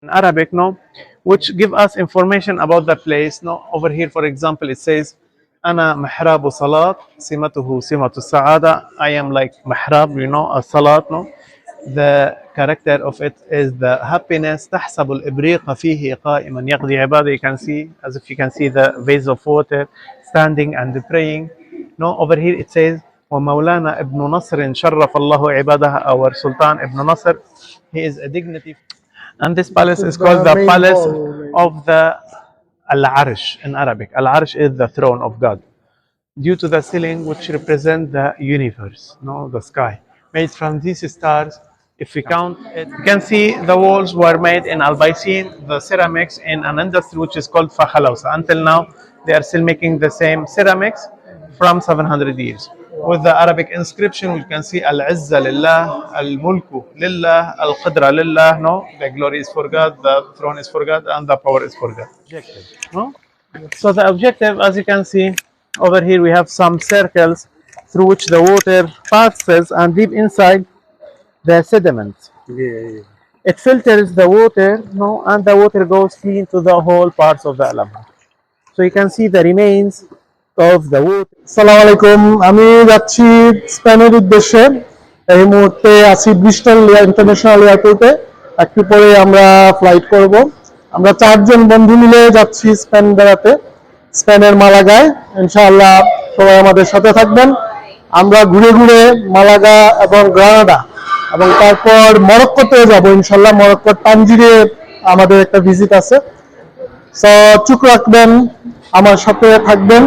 Arabic, no, which give us information about the place. No, over here, for example, it says, "Ana محراب صلاة سمته سمة السعادة." I am like محراب, a salat. No, the character of it is the happiness. تحسب الإبريق فيه قائما يقضي عباده. You can see, as if you can see the vase of water standing and praying. No, over here it says, ومولانا ابن نصر شرف الله عباده. Our Sultan Ibn Nasr, he is a dignity. And this palace is called the palace of the Al-Arsh in Arabic. Al-Arsh is the throne of God, due to the ceiling which represent the universe, no, the sky, made from these stars. If we count it, you can see the walls were made in Albaycin, the ceramics, in an industry which is called Fakhalawsa. Until now, they are still making the same ceramics from 700 years. With the Arabic inscription, we can see Al-Izza Lillah, Al-Mulku Lillah, Al-Qidra Lillah. No, the glory is for God, the throne is for God, and the power is for God. No? So the objective, as you can see, over here we have some circles through which the water passes, and deep inside the sediment. It filters the water, no, and the water goes clean to the whole parts of the Alhambra. So you can see the remains of the water. আসসালামু আলাইকুম, আমি যাচ্ছি স্পেনের উদ্দেশ্যে। এই মুহূর্তে আছি Bristol international এয়ারপোর্টে। একটু পরে আমরা ফ্লাইট করব। আমরা 4 জন বন্ধু মিলে যাচ্ছি স্পেন বেড়াতে, স্পেনের মালাগায়। ইনশাআল্লাহ সবাই আমাদের সাথে থাকবেন। আমরা ঘুরে ঘুরে মালাগা এবং গ্রানাডা এবং তারপর মরক্কোতে যাব ইনশাআল্লাহ। মরক্কোর তানজিরে আমাদের একটা ভিজিট আছে। সো চোখ রাখবেন, আমার সাথে থাকবেন,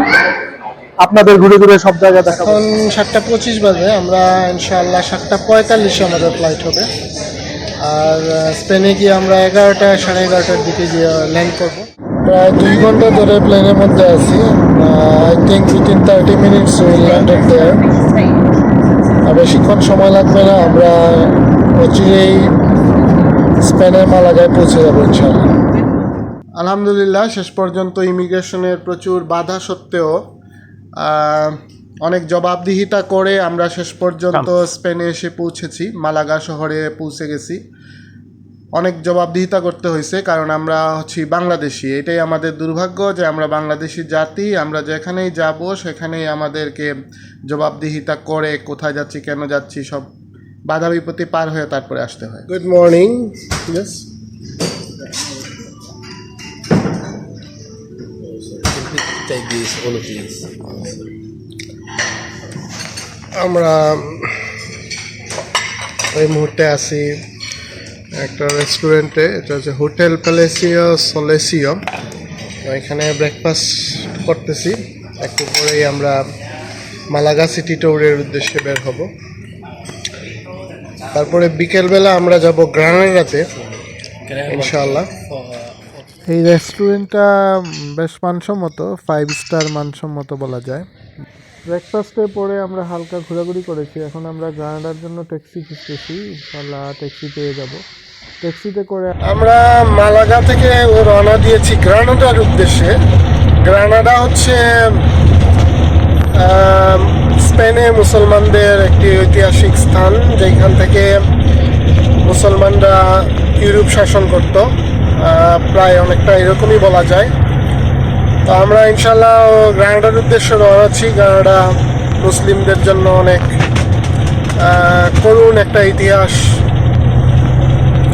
আপনাদের ঘুরে ঘুরে সব জায়গা দেখাবো। এখন 7:25 বাজে, আমরা ইনশাআল্লাহ 7:45 আমাদের ফ্লাইট হবে। আর স্পেনে গিয়ে আমরা 11টা 11:30টার দিকে গিয়ে ল্যান্ড করবো। প্রায় 2 ঘন্টা ধরে প্লেনের মধ্যে আছি। I think within 30 minutes will landed there. আর বেশিক্ষণ সময় লাগবে না, আমরা অচিরেই স্পেনের মালাগায় পৌঁছে যাবো ইনশাআল্লাহ। আলহামদুলিল্লাহ, শেষ পর্যন্ত ইমিগ্রেশনের প্রচুর বাধা সত্ত্বেও অনেক জবাবদিহিতা করে আমরা শেষ পর্যন্ত স্পেনে এসে পৌঁছেছি। মালাগা শহরে পৌঁছে গেছি। অনেক জবাবদিহিতা করতে হয়েছে, কারণ আমরা হচ্ছি বাংলাদেশি। এটাই আমাদের দুর্ভাগ্য যে আমরা বাংলাদেশি জাতি। আমরা যেখানেই যাব সেখানেই আমাদেরকে জবাবদিহিতা করে কোথায় যাচ্ছি, কেন যাচ্ছি, সব বাধা বিপত্তি পার হয়ে তারপরে আসতে হয়। Good morning. Yes, take these, all of these. আমরা এই মুহূর্তে আছি একটা রেস্টুরেন্টে। এটা হচ্ছে হোটেল প্যালেসিও সোলেসিও। এখানে ব্রেকফাস্ট করতেছি। একটু পরেই আমরা মালাগা সিটি ট্যুরের উদ্দেশ্যে বের হব। তারপরে বিকেলবেলা আমরা যাব গ্রানাডাতে ইনশাআল্লাহ। এই রেস্টুরেন্টটা বেশ মানসম্মত, 5 স্টার মানসম্মত বলা যায়। ব্রেকফাস্টের পরে আমরা হালকা ঘোরাঘুরি করেছি। এখন আমরা গ্রানাডার জন্য ট্যাক্সি খুঁজতেছি, ইনশাআল্লাহ ট্যাক্সি পেয়ে যাব। ট্যাক্সিতে করে আমরা মালাগা থেকে রওনা দিয়েছি গ্রানাডার উদ্দেশ্যে। গ্রানাডা হচ্ছে স্পেনে মুসলমানদের একটি ঐতিহাসিক স্থান, যেখান থেকে মুসলমানরা ইউরোপ শাসন করত। প্রায় অনেকটা এরকমই বলা যায়। তো আমরা ইনশাল্লাহ গ্রানাডার উদ্দেশ্যে রওনা আছি। গ্রানাডা মুসলিমদের জন্য অনেক করুণ একটা ইতিহাস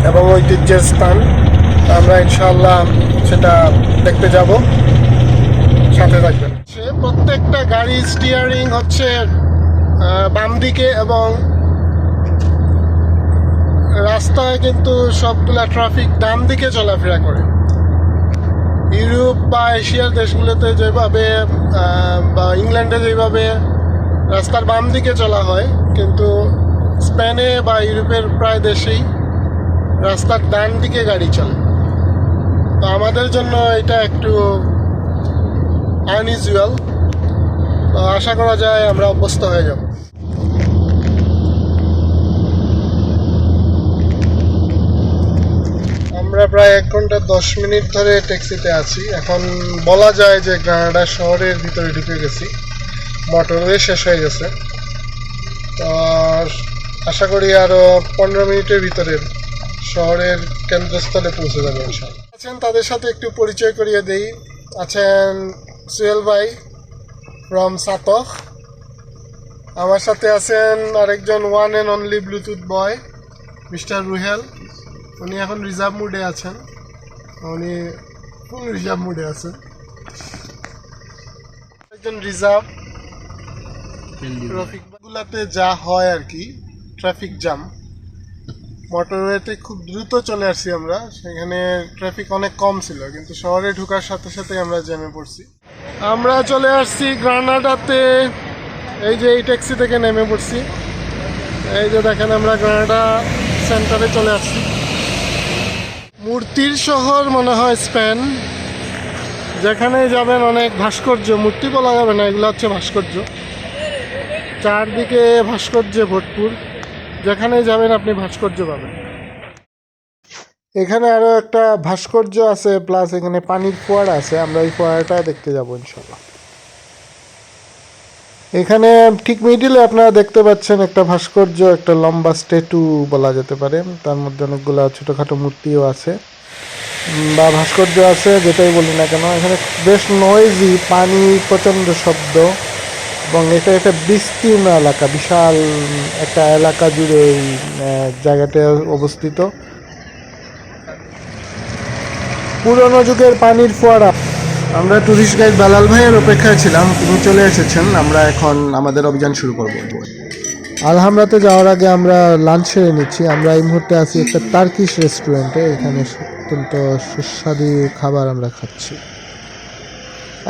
এবং ঐতিহ্যের স্থান। আমরা ইনশাল্লাহ সেটা দেখতে যাব, সাথে থাকবেন। প্রত্যেকটা গাড়ির স্টিয়ারিং হচ্ছে বাম দিকে, এবং রাস্তায় কিন্তু সবগুলা ট্রাফিক ডান দিকে চলাফেরা করে। ইউরোপ বা এশিয়ার দেশগুলোতে যেভাবে বা ইংল্যান্ডে যেভাবে রাস্তার বাম দিকে চলা হয়, কিন্তু স্পেনে বা ইউরোপের প্রায় দেশেই রাস্তার ডান দিকে গাড়ি চলে। তো আমাদের জন্য এটা একটু আনইউজুয়াল। তো আশা করা যায় আমরা অভ্যস্ত হয়ে যাব। আমরা প্রায় 1 ঘন্টা 10 মিনিট ধরে ট্যাক্সিতে আছি। এখন বলা যায় যে গ্রানাডা শহরের ভিতরে ঢুকে গেছি। মোটরওয়ে শেষ হয়ে গেছে। তো আশা করি আরও 15 মিনিটের ভিতরে শহরের কেন্দ্রস্থলে পৌঁছে যাবে ইনশাআল্লাহ। আছেন তাদের সাথে একটু পরিচয় করিয়ে দেই। আছেন সুহেল ভাই ফ্রম সাতখ, আমার সাথে আছেন আরেকজন one and only Bluetooth boy mister রুহেল। উনি এখন রিজার্ভ মুডে আছেন, উনি ফুল রিজার্ভ মুডে আছেন। একজন রিজার্ভ ট্রাফিকগুলোতে যা হয় আর কি, ট্রাফিক জ্যাম। মোটরওয়েতে খুব দ্রুত চলে আসছি আমরা, সেখানে ট্রাফিক অনেক কম ছিল, কিন্তু শহরে ঢোকার সাথে সাথে আমরা জ্যামে পড়ছি। আমরা চলে আসছি গ্রানাডাতে, এই যে এই ট্যাক্সি থেকে নেমে পড়ছি। এই যে দেখেন আমরা গ্রানাডা সেন্টারে চলে আসছি। মূর্তির শহর মনে হয় স্পেন, যেখানেই যাবেন অনেক ভাস্কর্য, মূর্তি বলা যাবে না, এগুলো হচ্ছে ভাস্কর্য। চারদিকে ভাস্কর্যে ভরপুর, যেখানেই যাবেন আপনি ভাস্কর্য পাবেন। এখানে আরো একটা ভাস্কর্য আছে, প্লাস এখানে পানির ফোয়ারা আছে, আমরা এই ফোয়ারাটা দেখতে যাবো ইনশাল্লাহ। এখানে ঠিক মিডিলে আপনারা দেখতে পাচ্ছেন একটা ভাস্কর্য, একটা লম্বা স্ট্যাটু বলা যেতে পারে, তার মধ্যে অনেকগুলো ছোটোখাটো মূর্তিও আছে বা ভাস্কর্য আছে, যেটাই বলি না কেন। এখানে বেশ নয়েজি, পানি প্রচণ্ড শব্দ, এবং এটা একটা বিস্তীর্ণ এলাকা, বিশাল একটা এলাকা জুড়ে এই জায়গাটা অবস্থিত। পুরনো যুগের পানির ফোয়ারা। আমরা ট্যুরিস্ট গাইড বেলাল ভাইয়ের অপেক্ষায় ছিলাম, তিনি চলে এসেছেন। আমরা এখন আমাদের অভিযান শুরু করব। আলহামরাতে যাওয়ার আগে আমরা লাঞ্চ সেরে নিচ্ছি। আমরা এই মুহূর্তে আছি একটা টার্কিশ রেস্টুরেন্টে, এখানে অত্যন্ত সুস্বাদু খাবার আমরা খাচ্ছি।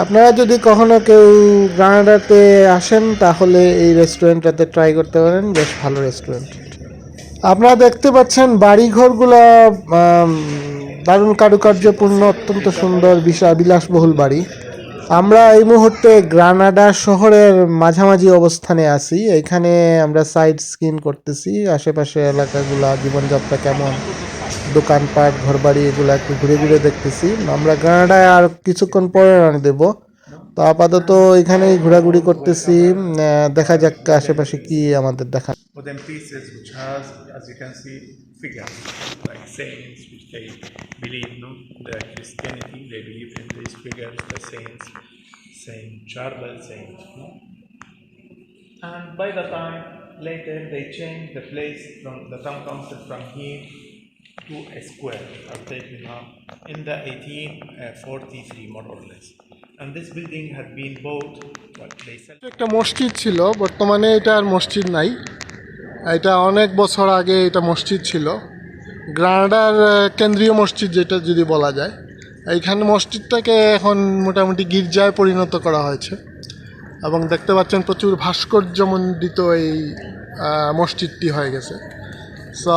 আপনারা যদি কখনো কেউ গ্রানাডাতে আসেন তাহলে এই রেস্টুরেন্টটাতে ট্রাই করতে পারেন, বেশ ভালো রেস্টুরেন্ট। আপনারা দেখতে পাচ্ছেন বাড়িঘরগুলো দারুণ কারুকার্যপূর্ণ, অত্যন্ত সুন্দর, বিশাল বিলাসবহুল বাড়ি। আমরা এই মুহূর্তে গ্রানাডা শহরের মাঝামাঝি অবস্থানে আছি। এখানে আমরা সাইড স্ক্রিন করতেছি, আশেপাশে এলাকাগুলা জীবনযাত্রা কেমন, দোকানপাট, ঘরবাড়ি, এগুলো একটু ঘুরে ঘুরে দেখতেছি। আমরা গ্রানাডায় আর কিছুক্ষণ পরে রওনা দেব, তো আপাতত এখানেই ঘোরাঘুরি করতেছি। দেখা যাক আশেপাশে কি আমাদের দেখা। wooden pieces which has, as you can see, figures like saints which they believe, no, the Christianity, they believe in these figures, the saints, Saint Charbel, Saint, no? And by the time later they changed the place from the town council from here to a square, are taken up in the 1843 more or less. And this building had been bought, what they said. একটা মসজিদ ছিল, বর্তমানে এটা আর মসজিদ নাই। এটা অনেক বছর আগে এটা মসজিদ ছিল, গ্রানাডার কেন্দ্রীয় মসজিদ যেটা যদি বলা যায়। এইখানে মসজিদটাকে এখন মোটামুটি গির্জায় পরিণত করা হয়েছে, এবং দেখতে পাচ্ছেন প্রচুর ভাস্কর্যমণ্ডিত এই মসজিদটি হয়ে গেছে। সো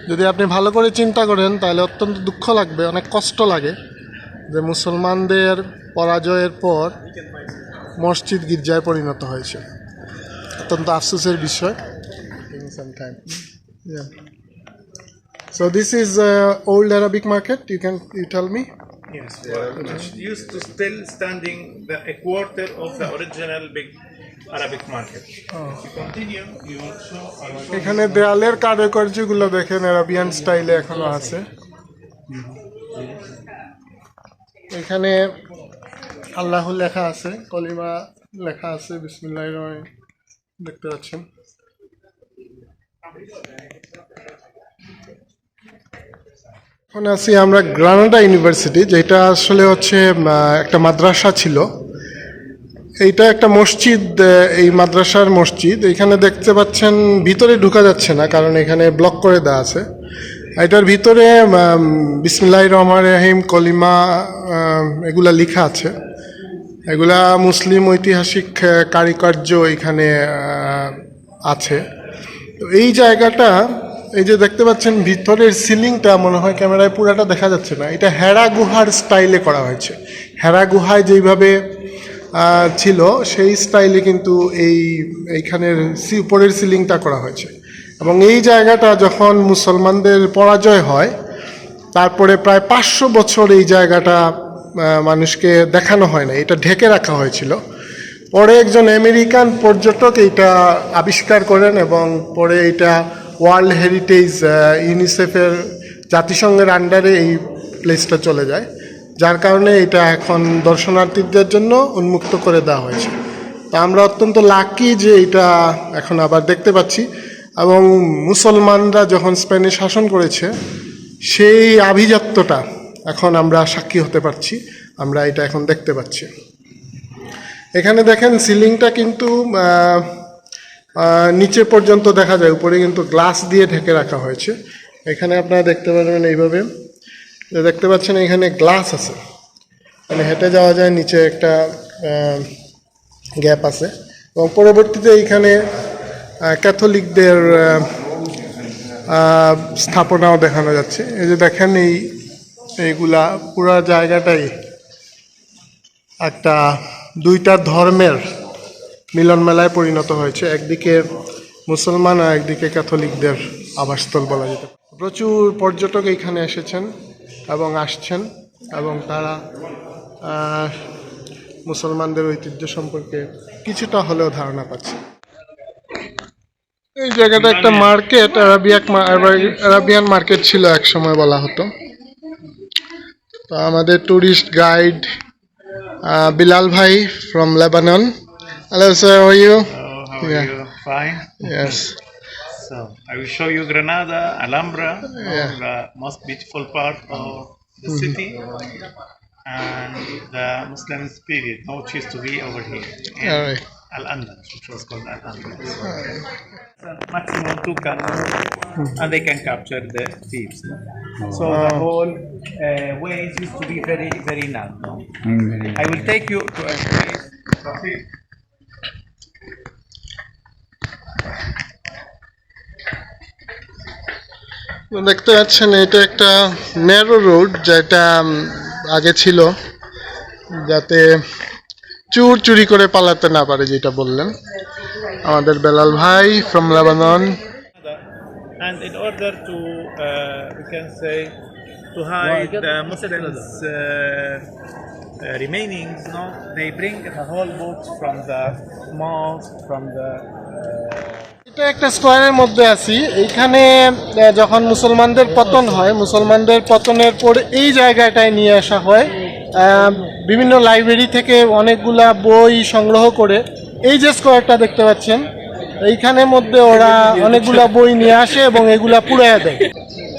যদি আপনি ভালো করে চিন্তা করেন তাহলে অত্যন্ত দুঃখ লাগবে, অনেক কষ্ট লাগে যে মুসলমানদের পরাজয়ের পর মসজিদ গির্জায় পরিণত হয়েছে। অত্যন্ত আফসোসের বিষয়। So this is old Arabic market. You tell me. Yes, which used to still standing a quarter of the original big Arabic market. If you continue, you will show. এখানে দেয়ালের কারুকার্যগুলো দেখেন, আরাবিয়ান স্টাইলে এখনো আছে। এখানে আল্লাহ লেখা আছে, কলিমা লেখা আছে, বিসমিল্লাহির রহমানির রহিম দেখতে পাচ্ছেন। এখন আছি আমরা গ্রানাডা ইউনিভার্সিটি, যেটা আসলে হচ্ছে একটা মাদ্রাসা ছিল। এইটা একটা মসজিদ, এই মাদ্রাসার মসজিদ। এখানে দেখতে পাচ্ছেন ভিতরে ঢোকা যাচ্ছে না, কারণ এখানে ব্লক করে দেওয়া আছে। এটার ভিতরে বিসমিল্লাহির রহমানির রহিম, কলিমা, এগুলা লেখা আছে। এগুলা মুসলিম ঐতিহাসিক কারুকার্য এখানে আছে। তো এই জায়গাটা, এই যে দেখতে পাচ্ছেন ভিতরের সিলিংটা, মনে হয় ক্যামেরায় পুরাটা দেখা যাচ্ছে না, এটা হেরা গুহার স্টাইলে করা হয়েছে। হেরা গুহায় যেইভাবে ছিল সেই স্টাইলে কিন্তু এইখানের উপরের সিলিংটা করা হয়েছে। এবং এই জায়গাটা যখন মুসলমানদের পরাজয় হয়, তারপরে প্রায় 500 বছর এই জায়গাটা মানুষকে দেখানো হয় না, এটা ঢেকে রাখা হয়েছিল। পরে একজন আমেরিকান পর্যটক এইটা আবিষ্কার করেন, এবং পরে এটা ওয়ার্ল্ড হেরিটেজ ইউনিসেফের জাতিসংঘের আন্ডারে এই প্লেসটা চলে যায়, যার কারণে এটা এখন দর্শনার্থীদের জন্য উন্মুক্ত করে দেওয়া হয়েছে। তা আমরা অত্যন্ত লাকি যে এটা এখন আবার দেখতে পাচ্ছি, এবং মুসলমানরা যখন স্পেনে শাসন করেছে সেই আভিজাত্যটা এখন আমরা সাক্ষী হতে পারছি, আমরা এটা এখন দেখতে পাচ্ছি। এখানে দেখেন সিলিংটা কিন্তু নিচে পর্যন্ত দেখা যায়, উপরে কিন্তু গ্লাস দিয়ে ঢেকে রাখা হয়েছে। এখানে আপনারা দেখতে পারবেন এইভাবে, দেখতে পাচ্ছেন এখানে গ্লাস আছে, মানে হেঁটে যাওয়া যায়, নিচে একটা গ্যাপ আছে, এবং পরবর্তীতে এইখানে ক্যাথলিকদের স্থাপনাও দেখানো যাচ্ছে। এই যে দেখেন এইগুলা পুরো জায়গাটাই একটা দুইটা ধর্মের মিলন মেলায় পরিণত হয়েছে, একদিকে মুসলমান আর একদিকে ক্যাথলিকদের আবাসস্থল বলা যেতে পারে। প্রচুর পর্যটক এইখানে এসেছেন এবং আসছেন, এবং তারা মুসলমানদের ঐতিহ্য সম্পর্কে কিছুটা হলেও ধারণা পাচ্ছে। এই জায়গাটা একটা মার্কেট, আরাবিয়ান মার্কেট ছিল এক সময় বলা হতো। তো আমাদের ট্যুরিস্ট গাইড বিলাল ভাই from Lebanon. Hello sir, how are you? How are you? Fine. Yes. So I will show you Granada, Alhambra, Yeah. the most beautiful part of the city, and the Muslim period, which used to be over here in All right. Al-Andalus, which was called Al-Andalus. Maximum 2 canoes, and they can capture the thieves. No? So the whole ways used to be very, very narrow. I will take you to a place. দেখতে পাচ্ছেন এটা একটা narrow road, যেটা আগে ছিল যাতে চোর চুরি করে পালাতে না পারে, যেটা বললেন আমাদের বেলাল ভাই from Lebanon. And in order to, we can say, to hide the Muslims' remainings, no, they bring the whole books from the mosque, from the. এটা একটা স্কোয়ারের মধ্যে আছি। এইখানে যখন মুসলমানদের পতন হয়, মুসলমানদের পতনের পর এই জায়গাটায় নিয়ে আসা হয় বিভিন্ন লাইব্রেরি থেকে অনেকগুলা বই সংগ্রহ করে। এই যে স্কোয়ারটা দেখতে পাচ্ছেন, এইখানের মধ্যে ওরা অনেকগুলা বই নিয়ে আসে এবং এগুলা পুড়াইয়া দেয়।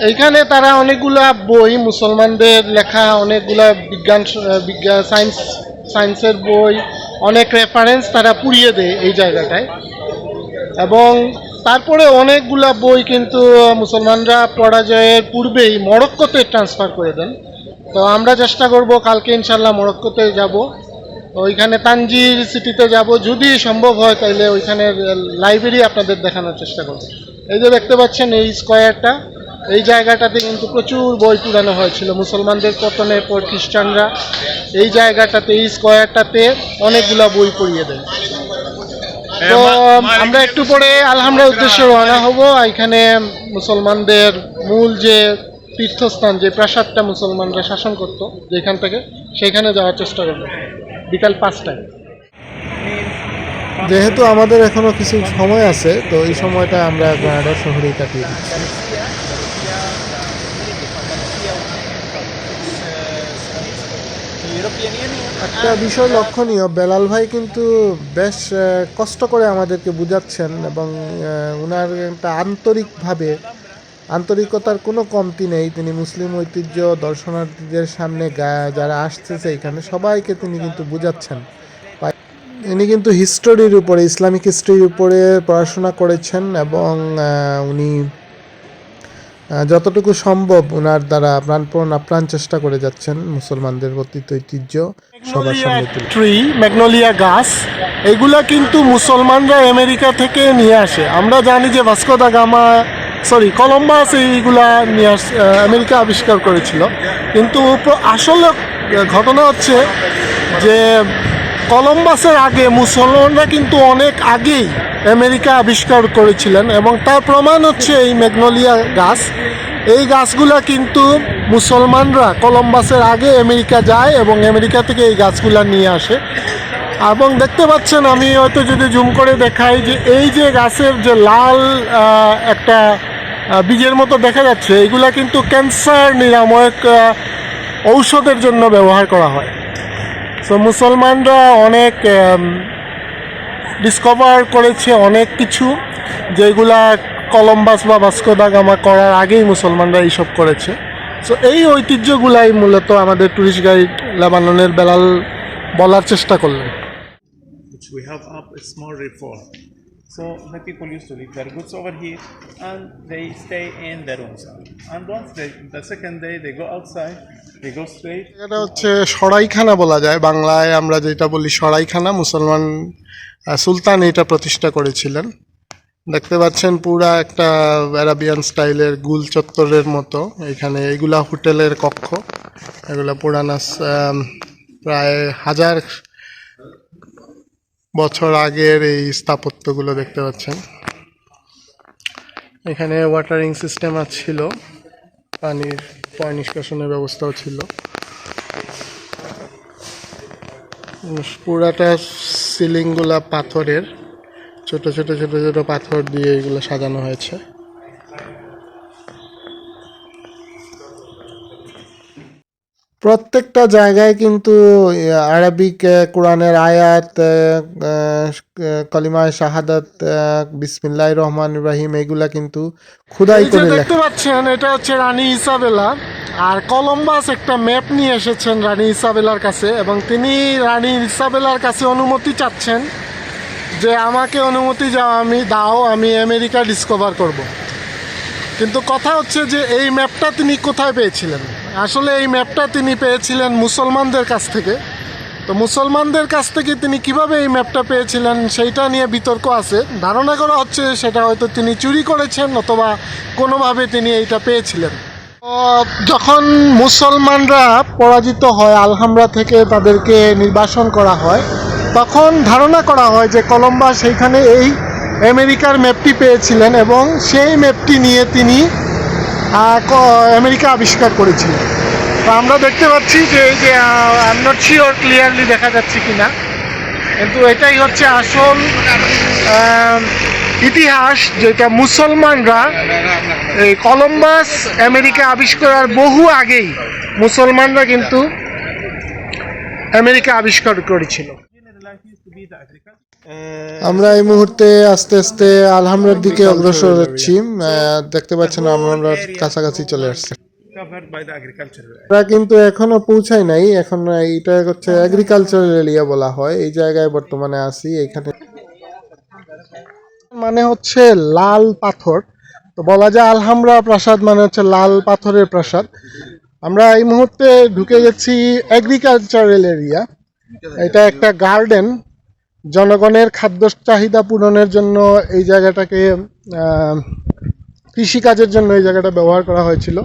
এইখানে তারা অনেকগুলা বই, মুসলমানদের লেখা অনেকগুলা সায়েন্সের বই, অনেক রেফারেন্স তারা পুড়িয়ে দেয় এই জায়গাটায়। এবং তারপরে অনেকগুলা বই কিন্তু মুসলমানরা পরাজয়ের পূর্বেই মরক্কোতে ট্রান্সফার করে দেন। তো আমরা চেষ্টা করব কালকে ইনশাল্লাহ মরক্কোতে যাব, ওইখানে তানজির সিটিতে যাব, যদি সম্ভব হয় তাইলে ওইখানের লাইব্রেরি আপনাদের দেখানোর চেষ্টা করব। এই যে দেখতে পাচ্ছেন এই স্কোয়ারটা, এই জায়গাটাতে কিন্তু প্রচুর বই পুরানো হয়েছিল মুসলমানদের পতনের পর। খ্রিস্টানরা এই জায়গাটাতে, এই স্কোয়ারটাতে অনেকগুলা বই পড়িয়ে দেয়। তো আমরা একটু পরে আলহামরার উদ্দেশ্যে রওনা হব। এখানে মুসলমানদের মূল যে তীর্থস্থান, যে প্রাসাদটা মুসলমানরা শাসন করত যেখান থেকে, সেখানে যাওয়ার চেষ্টা করব বিকাল 5টায়। যেহেতু আমাদের এখনো কিছু সময় আছে, তো এই সময়টা আমরা গ্রানাডা শহরেই কাটিয়ে দিচ্ছি। একটা বিষয় লক্ষণীয়, বেলাল ভাই কিন্তু বেশ কষ্ট করে আমাদেরকে বুঝাচ্ছেন, এবং ওনার একটা আন্তরিকতার কোনো কমতি নেই। তিনি মুসলিম ঐতিহ্য দর্শনার্থীদের সামনে যারা আসতেছে এখানে সবাইকে তিনি কিন্তু বুঝাচ্ছেন। ইনি কিন্তু হিস্টোরির উপরে, ইসলামিক হিস্ট্রির উপরে পড়াশোনা করেছেন, এবং উনি যতটুকু সম্ভব ওনার দ্বারা প্রাণ চেষ্টা করে যাচ্ছেন মুসলমানদের অতীত ঐতিহ্য সবার সামনে তুলে। ট্রি, ম্যাগনোলিয়া গাছ, এগুলা কিন্তু মুসলমানরা আমেরিকা থেকে নিয়ে আসে। আমরা জানি যে কলম্বাস এইগুলা নিয়ে আমেরিকা আবিষ্কার করেছিল, কিন্তু আসলে ঘটনা হচ্ছে যে কলম্বাসের আগে মুসলমানরা কিন্তু অনেক আগেই আমেরিকা আবিষ্কার করেছিলেন, এবং তার প্রমাণ হচ্ছে এই ম্যাগনোলিয়া গাছ। এই গাছগুলা কিন্তু মুসলমানরা কলম্বাসের আগে আমেরিকা যায় এবং আমেরিকা থেকে এই গাছগুলা নিয়ে আসে। এবং দেখতে পাচ্ছেন, আমি হয়তো যদি জুম করে দেখাই, যে এই যে গাছের যে লাল একটা বীজের মতো দেখা যাচ্ছে, এগুলা কিন্তু ক্যান্সার নিরাময়ক ঔষধের জন্য ব্যবহার করা হয়। সো মুসলমানরা অনেক ডিসকভার করেছে অনেক কিছু, যেগুলা কলম্বাস বা ভাস্কো দা গামা করার আগেই মুসলমানরা এইসব করেছে। সো এই ঐতিহ্যগুলাই মূলত আমাদের ট্যুরিস্ট গাইড লেবাননের বেলাল বলার চেষ্টা করলেন। which we have up a small reform. So the people used to leave their goods over here and they stay in their rooms. And once the second day they go outside, they go straight. এটা হচ্ছে সরাইখানা বলা যায়, বাংলায় আমরা যেটা বলি সরাইখানা। মুসলমান সুলতান এটা প্রতিষ্ঠা করেছিলেন। দেখতে পাচ্ছেন পুরা একটা আরাবিয়ান স্টাইলের গুল চত্বরের মতো। এখানে এগুলা হোটেলের কক্ষ, এগুলা পুরানা প্রায় 1000 বছর আগের এই স্থাপত্যগুলো দেখতে পাচ্ছেন। এখানে ওয়াটারিং সিস্টেম ছিল, পানির পয় নিষ্কাশনের ব্যবস্থাও ছিল। পুরাটা সিলিংগুলা পাথরের, ছোট ছোট ছোট ছোট পাথর দিয়ে এগুলো সাজানো হয়েছে। প্রত্যেকটা জায়গায় কিন্তু আরবিক কোরআনের আয়াত, কলিমায়ে শাহাদাত, বিসমিল্লাহির রহমানির রহিম, এগুলা কিন্তু খোদাই করে লেখা। দেখতে পাচ্ছেন এটা হচ্ছে রানী ইসাবেলা, আর কলম্বাস একটা ম্যাপ নিয়ে এসেছেন রানী ইসাবেলার কাছে, এবং তিনি রানী ইসাবেলার কাছে অনুমতি চাচ্ছেন যে আমাকে অনুমতি দাও, আমি আমেরিকা ডিসকভার করব। কিন্তু কথা হচ্ছে যে এই ম্যাপটা তিনি কোথায় পেয়েছিলেন? আসলে এই ম্যাপটা তিনি পেয়েছিলেন মুসলমানদের কাছ থেকে। তো মুসলমানদের কাছ থেকে তিনি কিভাবে এই ম্যাপটা পেয়েছিলেন সেইটা নিয়ে বিতর্ক আছে। ধারণা করা হচ্ছে সেটা হয়তো তিনি চুরি করেছেন, অথবা কোনোভাবে তিনি এইটা পেয়েছিলেন। যখন মুসলমানরা পরাজিত হয়, আলহামরা থেকে তাদেরকে নির্বাসন করা হয়, তখন ধারণা করা হয় যে কলম্বাস সেইখানে এই আমেরিকার ম্যাপটি পেয়েছিলেন, এবং সেই ম্যাপটি নিয়ে তিনি আমেরিকা আবিষ্কার করেছিলেন। তো আমরা দেখতে পাচ্ছি যে এই যে I am not sure clearly দেখা যাচ্ছে কিনা, কিন্তু এটাই হচ্ছে আসল ইতিহাস, যেটা মুসলমানরা এই কলম্বাস আমেরিকা আবিষ্কারের বহু আগেই মুসলমানরা কিন্তু আমেরিকা আবিষ্কার করেছিল। আমরা এই মুহূর্তে আস্তে আস্তে আলহামরার দিকে অগ্রসর হচ্ছি। দেখতে পাচ্ছেন আমরা কাছাকাছি চলে আসছি। আমরা কিন্তু এখনো পৌঁছাই নাই, এখন এইটা হচ্ছে এগ্রিকালচারাল এরিয়া বলা হয়। এই জায়গায় বর্তমানে আছি। এখানে মানে হচ্ছে লাল পাথর, তো বলা যায় আলহামরা প্রাসাদ মানে হচ্ছে লাল পাথরের প্রাসাদ। আমরা এই মুহূর্তে ঢুকে গেছি এগ্রিকালচারাল এরিয়া। এটা একটা গার্ডেন, জনগণের খাদ্য চাহিদা পূরণের জন্য এই জায়গাটাকে কৃষিকাজের জন্য এই জায়গাটা ব্যবহার করা হয়েছিল।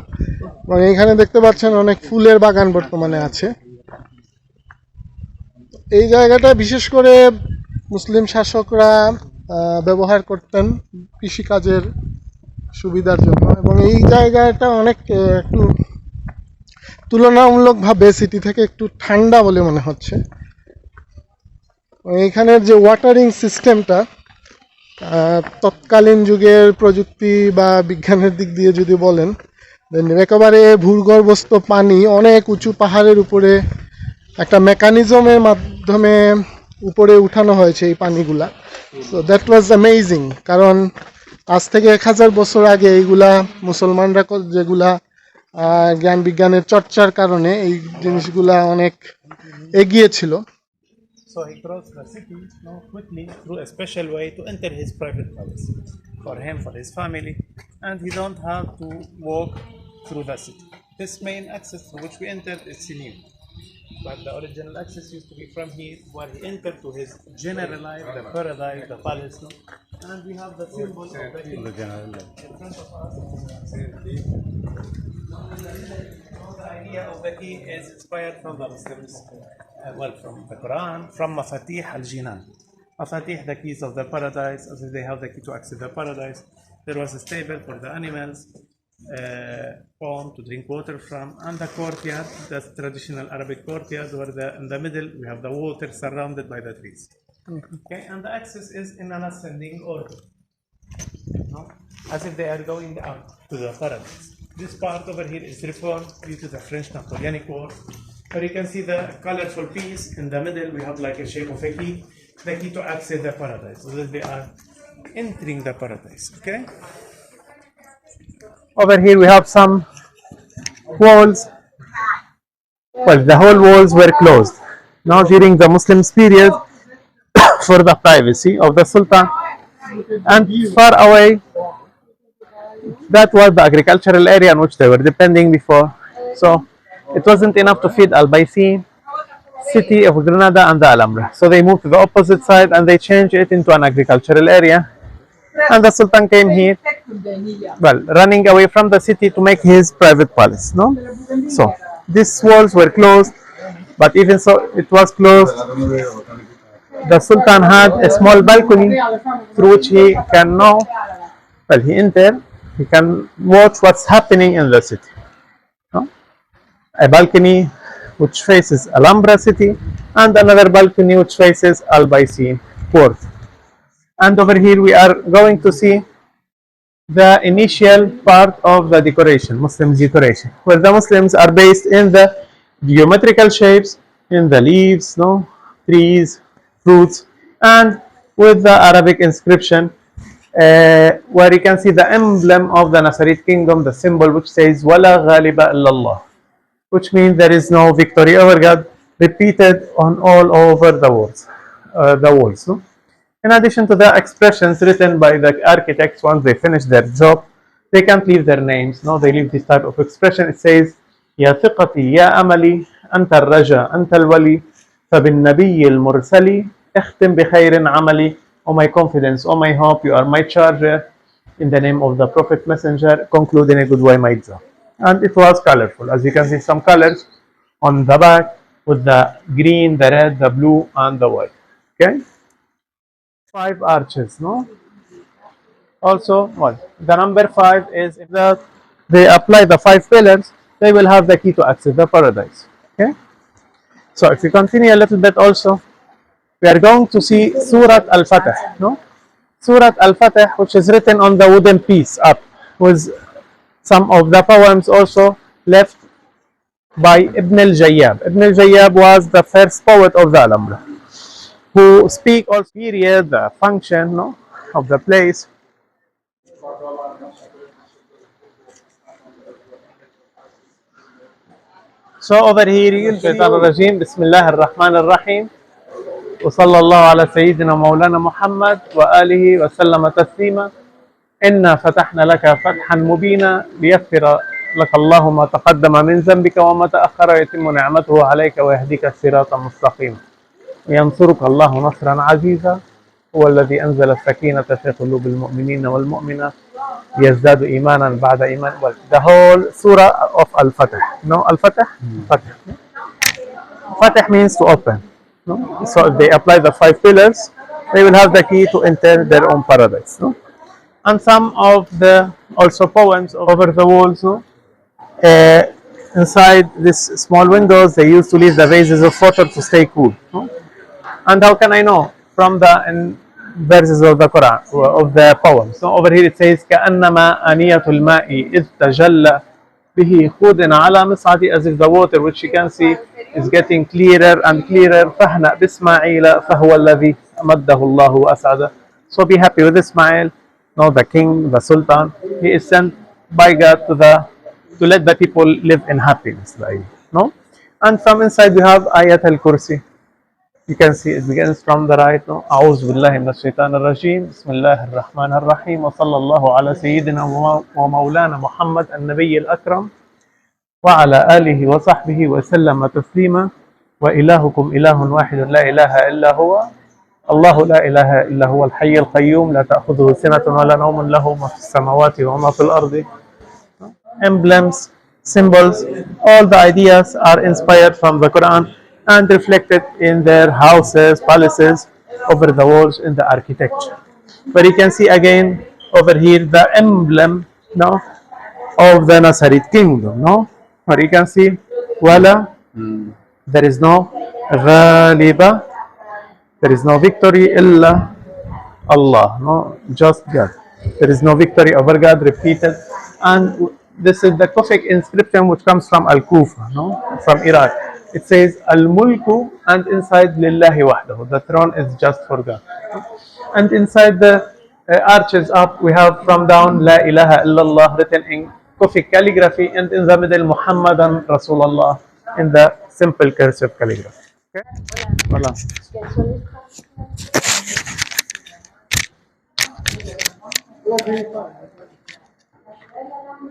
এবং এখানে দেখতে পাচ্ছেন অনেক ফুলের বাগান বর্তমানে আছে। এই জায়গাটা বিশেষ করে মুসলিম শাসকরা ব্যবহার করতেন কৃষিকাজের সুবিধার জন্য, এবং এই জায়গাটা অনেক একটু তুলনামূলকভাবে সিটি থেকে একটু ঠান্ডা বলে মনে হচ্ছে। এইখানের যে ওয়াটারিং সিস্টেমটা তৎকালীন যুগের প্রযুক্তি বা বিজ্ঞানের দিক দিয়ে যদি বলেন, একেবারে ভূগর্ভস্থ পানি অনেক উঁচু পাহাড়ের উপরে একটা মেকানিজমের মাধ্যমে উপরে উঠানো হয়েছে এই পানিগুলা। সো দ্যাট ওয়াজ অ্যামেজিং, কারণ আজ থেকে 1000 বছর আগে এইগুলা মুসলমানরা যেগুলা জ্ঞান বিজ্ঞানের চর্চার কারণে এই জিনিসগুলা অনেক এগিয়ে ছিল। So he crossed the city quickly through a special way to enter his private palace for him, for his family, and he don't have to walk through the city. This main access through which we entered is new, but the original access used to be from here, where he entered to his general life, the paradise, the palace, and we have the symbol of the general life in front of us. The idea of the key is inspired from the Muslims. Well, from the Quran, from Mafatih al-Jinan. Mafatih, the keys of the paradise, as they have the key to access the paradise. There was a stable for the animals, pond to drink water from, and the courtyard, that's traditional Arabic courtyard, where in the middle we have the water surrounded by the trees. Okay, and the access is in an ascending order, no? As if they are going out to the paradise. This part over here is reformed due to the French Napoleonic War, where you can see the colorful piece in the middle. We have like a shape of a key, the key to access the paradise, so that they are entering the paradise. Okay. Over here we have some walls. Well, the whole walls were closed. Now during the Muslims period, for the privacy of the Sultan, and far away, that was the agricultural area in which they were depending before. So it wasn't enough to feed Al-Baysin, city of Granada and the Alhambra. So they moved to the opposite side and they changed it into an agricultural area. And the Sultan came here, well, running away from the city to make his private palace. No, so these walls were closed, but even so, it was closed. The Sultan had a small balcony through which he can now, well, he entered, he can watch what's happening in the city. No? A balcony which faces Alhambra city and another balcony which faces Al-Baysin port. And over here we are going to see the initial part of the decoration, Muslim decoration, where the Muslims are based in the geometrical shapes, in the leaves, no, trees, fruits, and with the Arabic inscription, where you can see the emblem of the Nasrid kingdom, the symbol which says "Wala ghaliba illallah," which means there is no victory over God, repeated on all over the walls. No? In addition to the expressions written by the architects once they finish their job, they can't leave their names. No, they leave this type of expression. It says, "Ya thiqati, ya amali, anta al-raja, anta al-wali, فبالنبي المرسل اختم بخير عملي." Oh my confidence, oh my hope, you are my charger. In the name of the Prophet Messenger, conclude in a good way my job. And it was colorful. As you can see, some colors on the back with the green, the red, the blue, and the white. Okay. 5 arches, no? Also, well, the number 5 is if they apply the 5 pillars, they will have the key to access the paradise. Okay? So if we continue a little bit also, we are going to see Surat Al-Fatih, no? Surat Al-Fatih, which is written on the wooden piece up, with some of the poems also left by Ibn al-Jayyab. Ibn al-Jayyab was the first poet of the Alhambra, who speak all period, the function, no, of the place. So over here you see Rajim, Bismillah ar-Rahman ar-Rahim, وصلى الله على سيدنا مولانا محمد وآله وسلم تسليما. إنا فتحنا لك فتحا مبينا ليغفر لك الله ما تقدم من ذنبك وما تأخر ويتم نعمته عليك ويهديك صراطا مستقيما وينصرك الله نصرا عزيزا. هو الذي أنزل السكينة في قلوب المؤمنين والمؤمنات ليزدادوا إيمانا بعد إيمان. Well, the whole surah of Al-Fatih. No, Al-Fatih? Fatih. Fatih means to open. No? So if they apply the 5 pillars, they will have the key to enter their own paradise. No? And some of the also poems over the walls, no? Inside these small windows, they used to leave the vases of water to stay cool. No? And how can I know? From the verses of the Quran, of the poems. So over here it says, كأنما أنية الماء إذ تجلى به خود على مصعد, as if the water which you can see is getting clearer and clearer. فهنأ بإسماعيل فهو الذي أمده الله وأسعده. So be happy with Ismail, no, the king, the sultan. He is sent by God to let the people live in happiness. No? And from inside we have Ayat al-Kursi. You can see it begins from the right. No? أعوذ بالله من الشيطان الرجيم بسم الله الرحمن الرحيم وصلى الله على سيدنا ومولانا محمد النبي الأكرم وعلى آله وصحبه وسلم تسليما. وإلهكم إله واحد لا إله إلا هو الله لا إله إلا هو الحي القيوم لا تأخذه سنة ولا نوم له ما في السماوات وما في الأرض. Emblems, symbols, all the ideas are inspired from the Quran and reflected in their houses, palaces, over the walls in the architecture. But you can see again over here the emblem, no, of the Nasrid kingdom, no? Where you can see, Wala, there is no Ghaliba, there is no victory illa Allah, no, just God. There is no victory over God, repeated. And this is the Kufic inscription which comes from Al Kufa, no, from Iraq. It says Al Mulku, and inside Lillahi Wahdahu. The throne is just for God. And inside the arches up, we have from down La ilaha illallah written in Kufic calligraphy, and in the middle Muhammadan Rasulullah in the simple cursive calligraphy. Okay? Voilà.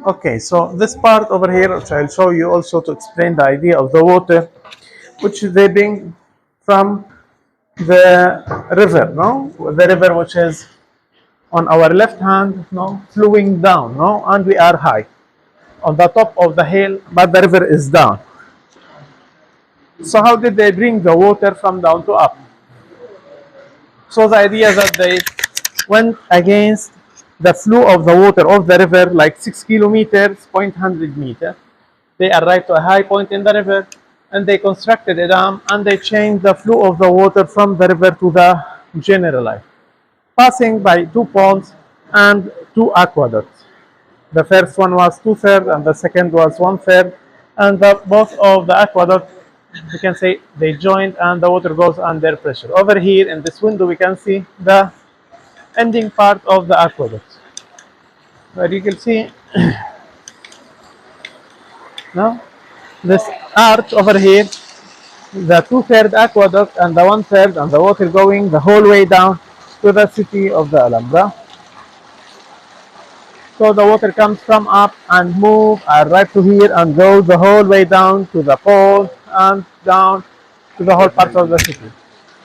Okay, so this part over here, which I'll show you also to explain the idea of the water, which they bring from the river, no? The river which is on our left hand, no, flowing down, no, and we are high on the top of the hill, but the river is down. So how did they bring the water from down to up? So the idea is that they went against the flow of the water of the river, like 6 kilometers, 0.100 meter. They arrived to a high point in the river, and they constructed a dam, and they changed the flow of the water from the river to the general life, passing by 2 ponds and 2 aqueducts. The first one was 2/3, and the second was 1/3, and both of the aqueducts, we can say, they joined, and the water goes under pressure. Over here in this window, we can see the ending part of the aqueduct, where you can see now this arch over here, the 2/3 aqueduct and the 1/3, and the water going the whole way down to the city of the Alhambra. So the water comes from up and move right to here and goes the whole way down to the pole and down to the whole part of the city.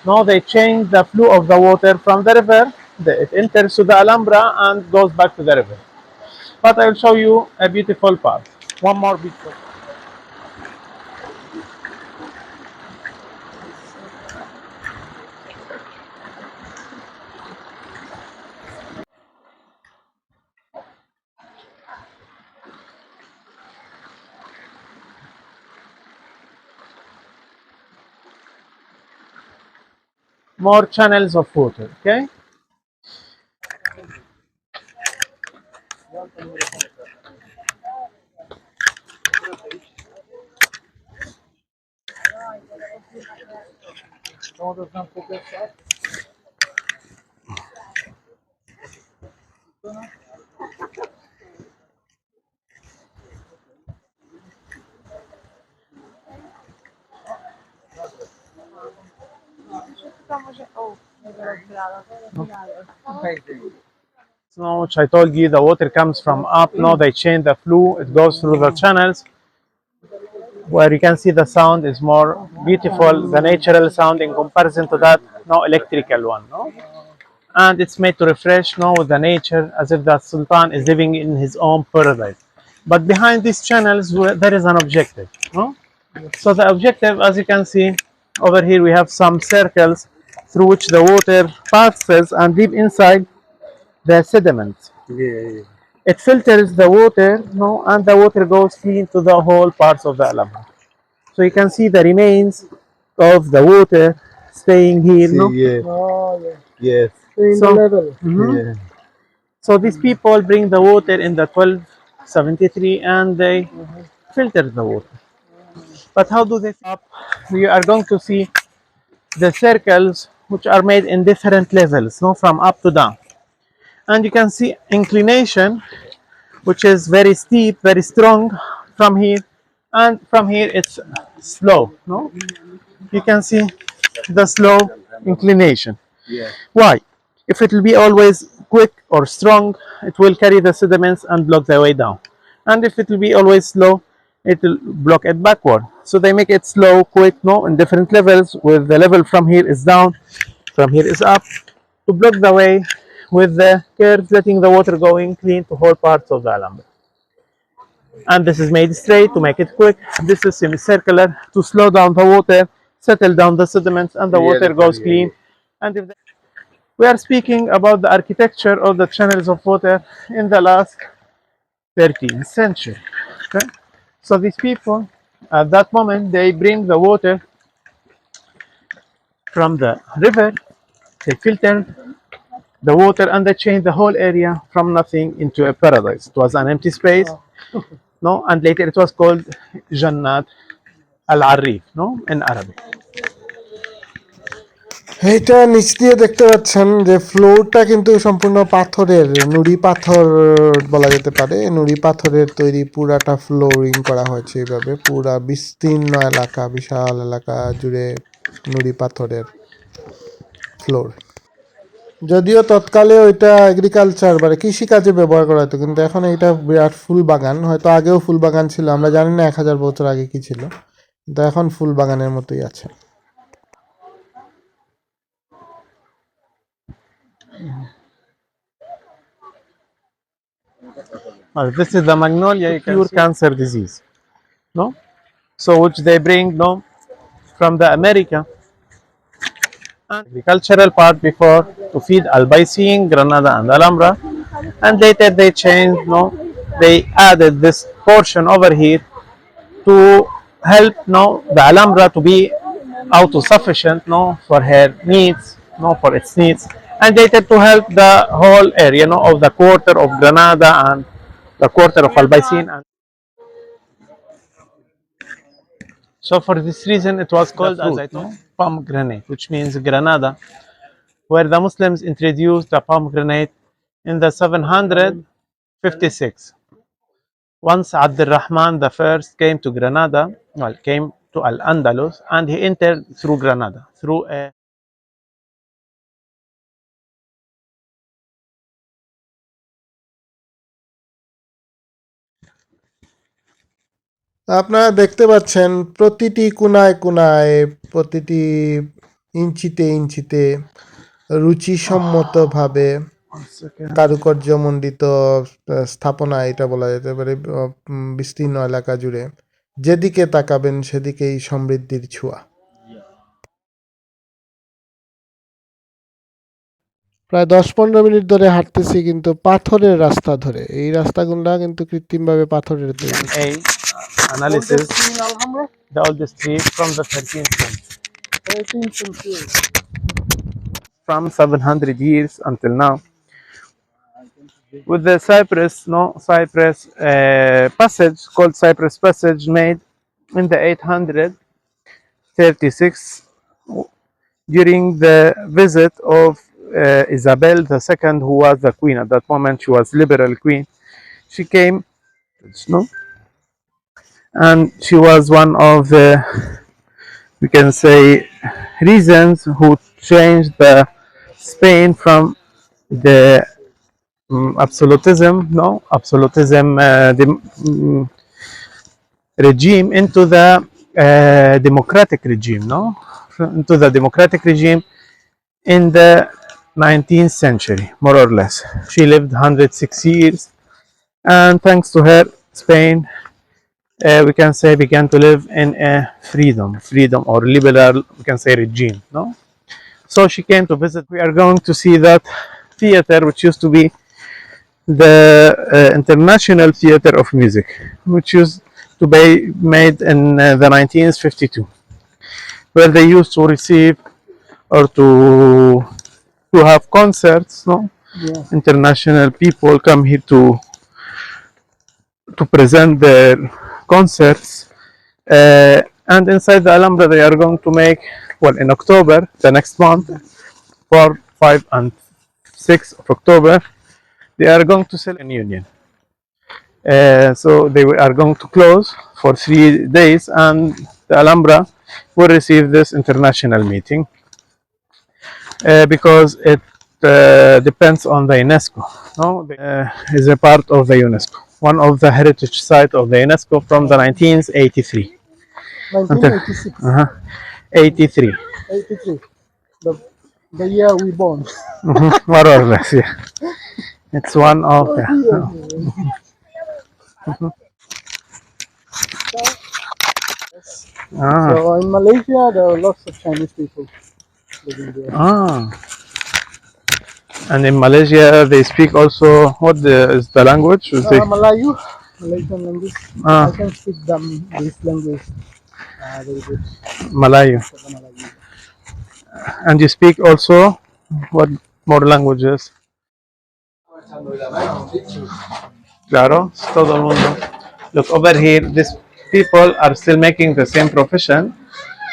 Now they change the flow of the water from the river. It enters to the Alhambra and goes back to the river. But I will show you a beautiful part. One more beautiful. More channels of water. Okay. So, which I told you, the water comes from up. Now they change the flow. It goes through the channels, where you can see the sound is more beautiful, the natural sound in comparison to that no electrical one, no? And it's made to refresh now with the nature, as if the Sultan is living in his own paradise. But behind these channels, there is an objective, no? So the objective, as you can see over here, we have some circles through which the water passes and deep inside the sediments. It filters the water, no, and the water goes clean to the whole parts of the Alhambra. So you can see the remains of the water staying here, no? Yes. So, so these people bring the water in the 1273 and they filter the water. But how do they up? You are going to see the circles which are made in different levels, no, from up to down. And you can see inclination, which is very steep, very strong from here, and from here it's slow, no? You can see the slow inclination. Why? If it will be always quick or strong, it will carry the sediments and block the way down. And if it will be always slow, it will block it backward. So they make it slow, quick, no, in different levels, with the level from here is down, from here is up, to block the way with the curves, letting the water going clean to whole parts of the Alhambra. And this is made straight to make it quick. This is semicircular to slow down the water, settle down the sediments, and the water goes clean. And if we are speaking about the architecture of the channels of water in the last 13th century. Okay? So these people, at that moment, they bring the water from the river, they filter the water, and they change the whole area from nothing into a paradise. It was an empty space, no, and later it was called Jannat al-Arif, no, in Arabic. এইটা নিচ দিয়ে দেখতে পাচ্ছেন যে ফ্লোরটা কিন্তু সম্পূর্ণ পাথরের, নুড়ি পাথর বলা যেতে পারে। নুড়ি পাথরের তৈরি পুরাটা ফ্লোরিং করা হয়েছে এইভাবে, পুরা বিস্তীর্ণ এলাকা, বিশাল এলাকা জুড়ে নুড়ি পাথরের ফ্লোর। যদিও তৎকালে ওইটা এগ্রিকালচার মানে কৃষিকাজে ব্যবহার করা হতো, কিন্তু এখন এটা বিরাট ফুল বাগান। হয়তো আগেও ফুল বাগান ছিল, আমরা জানি না 1000 বছর আগে কি ছিল, কিন্তু এখন ফুল বাগানের মতোই আছে। This is the magnolia, pure cancer disease, no? So which they bring, no, from the America. Agricultural part before to feed Albaycin, Granada, and Alhambra, and later they changed, no, they added this portion over here to help, no, the Alhambra to be autosufficient, no, for her needs, no, for its needs, and later to help the whole area, no, of the quarter of Granada and the quarter of Albaycin. So for this reason it was called, as I told, pomegranate, which means Granada, where the Muslims introduced the pomegranate in the 756. Once Abdul Rahman the first came to Granada, well, came to Al-Andalus, and he entered through Granada, through a আপনারা দেখতে পাচ্ছেন প্রতিটি কোনায় কোনায়, প্রতিটি ইঞ্চিতে ইঞ্চিতে রুচিসম্মতভাবে কারুকার্যমণ্ডিত স্থাপনা, এটা বলা যেতে পারে। বিস্তীর্ণ এলাকা জুড়ে যেদিকে তাকাবেন সেদিকেই সমৃদ্ধির ছোঁয়া। প্রায় 10-15 মিনিট ধরে হাঁটতেছি, কিন্তু পাথরের রাস্তা ধরে। এই রাস্তাগুলো কিন্তু কৃত্রিমভাবে পাথরের তৈরি। analysis, the oldest tree from the 13th century. From 700 years until now, with the Cyprus, no, Cyprus passage called Cyprus Passage, made in the 836 during the visit of Isabel II, who was the queen at that moment. She was liberal queen. She came, no, and she was one of the, we can say, reasons who changed the Spain from the absolutism regime into the democratic regime, no, into the democratic regime in the 19th century, more or less. She lived 106 years, and thanks to her, Spain, we can say, began to live in a freedom or liberal, we can say, regime, no. So she came to visit. We are going to see that theater, which used to be the International Theater of Music, which used to be made in the 1952, where they used to receive or to have concerts, no. Yeah. International people come here to present their concerts, and inside the Alhambra they are going to make, well, in October, the next month, 4, 5 and 6 of October, they are going to sell in Union. So they are going to close for 3 days, and the Alhambra will receive this international meeting because it depends on the UNESCO. No, is a part of the UNESCO, one of the heritage sites of the UNESCO from the 1983. 1986. 83. 83. The year we born. More or less, yeah. It's one of the. So in Malaysia, there are lots of Chinese people living there. And in Malaysia, they speak also, what is the language? Melayu. Malaysian language. Ah. I can speak this language very good. Malayu. And you speak also what more languages? Claro, es todo el mundo. Look over here, these people are still making the same profession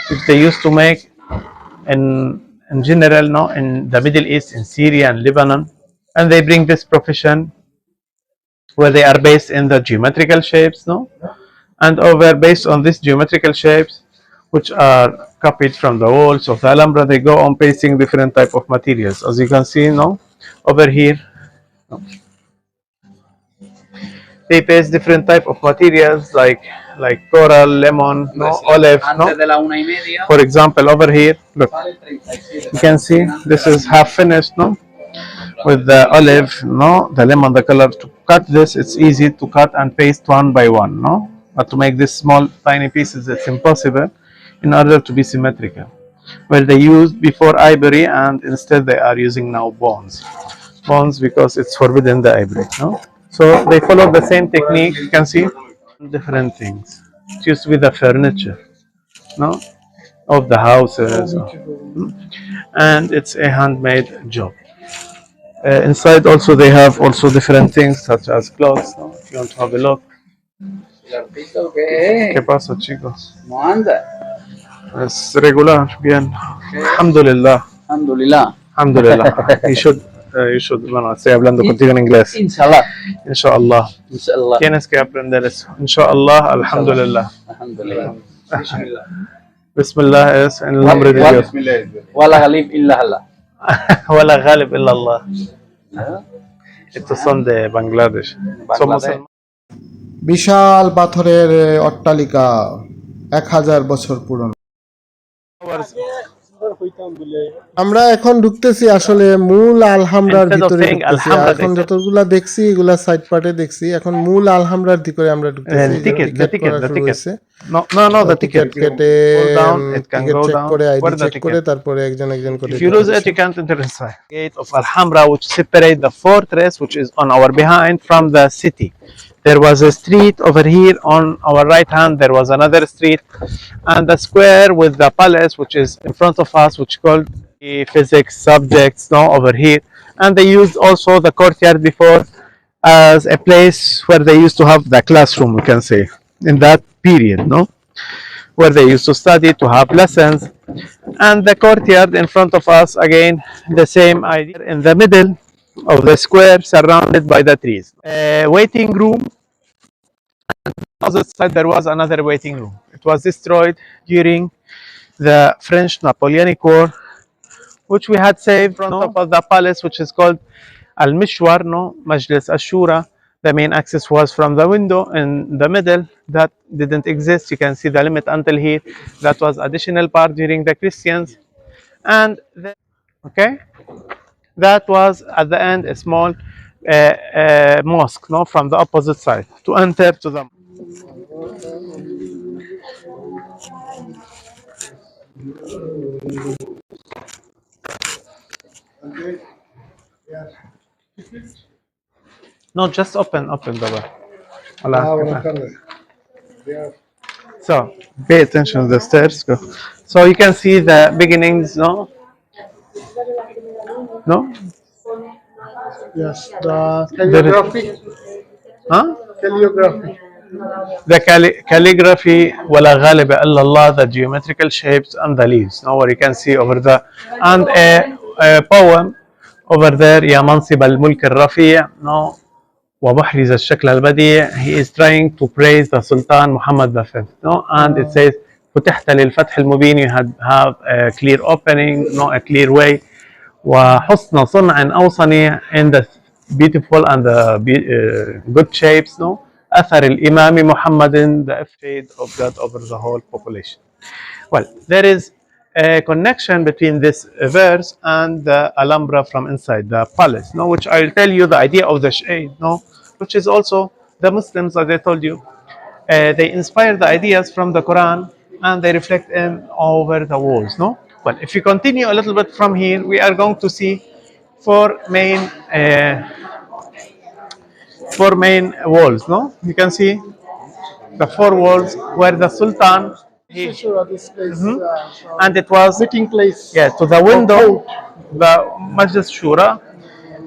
which they used to make in general, no, in the Middle East, in Syria and Lebanon, and they bring this profession where they are based in the geometrical shapes, no, and over based on these geometrical shapes, which are copied from the walls of the Alhambra, they go on pasting different type of materials, as you can see, no, over here. They paste different type of materials like coral, lemon, no, olive, no. For example, over here, look, you can see this is half finished, no, with the olive, no, the lemon, the color. To cut this, it's easy to cut and paste one by one, no. But to make this small, tiny pieces, it's impossible, in order to be symmetrical. Well, they used before ivory, and instead they are using now bones because it's forbidden the ivory, no. So they follow the same technique. You can see different things. It used to be the furniture, no, of the houses, and it's a handmade job. Inside also they have also different things such as clothes. No? If you want to have a look. ¿Qué pasa, chicos? Es regular, bien. Alhamdulillah. Alhamdulillah. Alhamdulillah. You should, bueno, estoy hablando contigo en inglés. Inshallah. Inshallah. Inshallah. Tienes que aprender eso. Inshallah, alhamdulillah. Alhamdulillah. Bismillah es en el nombre de Dios. Wala ghalib illa Allah. Wala ghalib illa Allah. Estos son de Bangladesh. Somos el বিশাল পাথরের অট্টালিকা 1000 বছর পুরনো। আমরা এখন ঢুকতেছি আসলে মূল আলহামরার ভিতরে ঢুকতেছি। এখন যতগুলা দেখছি এগুলা সাইড পার্টে দেখছি, এখন মূল আলহামরার ভিতরে আমরা ঢুকতেছি। No, the ticket. কেটে টিকিট চেক করে আইডি চেক করে তারপরে একজন একজন করে If you lose it, you can't enter inside. Gate of Alhambra, which separate the fortress, which is on our behind, from the city. There was a street over here on our right hand. There was another street, and the square with the palace, which is in front of us, which called the physics subjects, no, over here. And they used also the courtyard before as a place where they used to have the classroom, we can say, in that period, no, where they used to study, to have lessons. And the courtyard in front of us, again, the same idea. In the middle of the square, surrounded by the trees. A waiting room. On the other side, there was another waiting room. It was destroyed during the French Napoleonic War, which we had saved from top of the palace, which is called Al-Mishwar, no, Majlis Ashura. The main access was from the window in the middle. That didn't exist. You can see the limit until here. That was additional part during the Christians. And then, okay, that was at the end a small mosque, no, from the opposite side to enter to the. No, just open the door. So pay attention to the stairs. Go. So you can see the beginnings, no? No? Yes, the calligraphy. Huh? Calligraphy. The calligraphy, wala ghaliba illallah, the geometrical shapes and the leaves. Now, where you can see over the, and a poem over there, Ya mansib al-mulk al-rafi', no, وبحرز الشكل البديع. He is trying to praise the Sultan Muhammad V, no, and it says فتحت للفتح المبين. You have a clear opening, no, a clear way. وحسن صنع أو صنيع, in the beautiful and the good shapes, no. أثر الإمام محمد, the shade of God over the whole population. Well, there is a connection between this verse and the Alhambra from inside the palace, no, which I'll tell you the idea of the shade, no, which is also the Muslims, as I told you, they inspire the ideas from the Quran and they reflect them over the walls, no. Well, if you continue a little bit from here, we are going to see four main four main walls. No, you can see the four walls where the Sultan Sure, this place, and it was meeting place. yeah to the window, the Majlis Shura,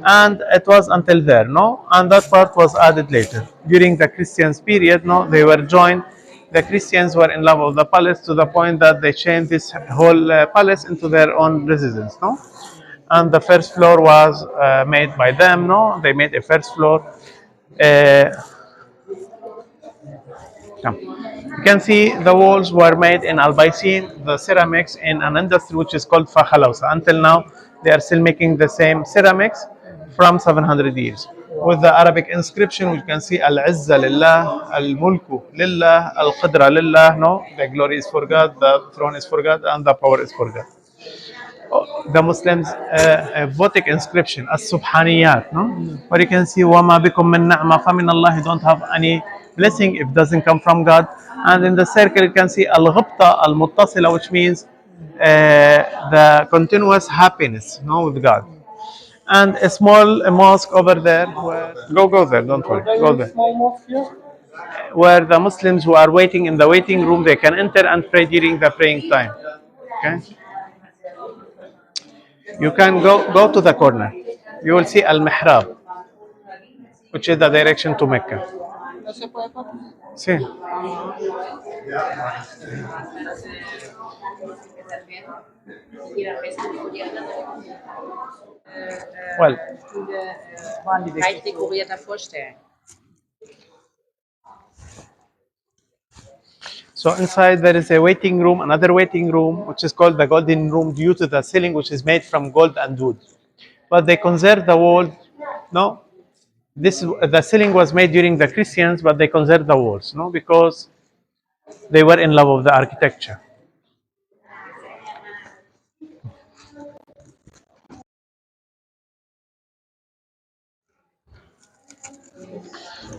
and it was until there, no, and that part was added later during the Christians period. No, they were joined. The Christians were in love with the palace to the point that they changed this whole palace into their own residence. No, and the first floor was made by them. No, they made a first floor. Uh, You can see the walls were made in Albaycin, the ceramics in an industry which is called Fakhalausa. Until now, they are still making the same ceramics from 700 years. With the Arabic inscription, we can see Al-Izza Lillah, Al-Mulku Lillah, Al-Qadra Lillah. No, the glory is for God, the throne is for God, and the power is for God. The Muslims Vedic inscription as-Subhaniyat, no? Where you can see وَمَا بِكُم مِّن نَعْمَةٍ فَمِنَ اللَّهِ. You don't have any blessing if it doesn't come from God. And in the circle you can see al-Ghibta al-Muttasila, which means the continuous happiness, no, with God. And a small mosque over there. Where, go there, don't worry, go there. Small mosque here. Where the Muslims who are waiting in the waiting room, they can enter and pray during the praying time. Okay. You can go to the corner. You will see Al Mihrab, which is the direction to Mecca. See. Well, Weit dekorierter vorstellen. so inside there is a waiting room, another waiting room, which is called the golden room due to the ceiling, which is made from gold and wood. But they conserve the wall. No, the ceiling was made during the Christians, but they conserved the walls. No, because they were in love with the architecture.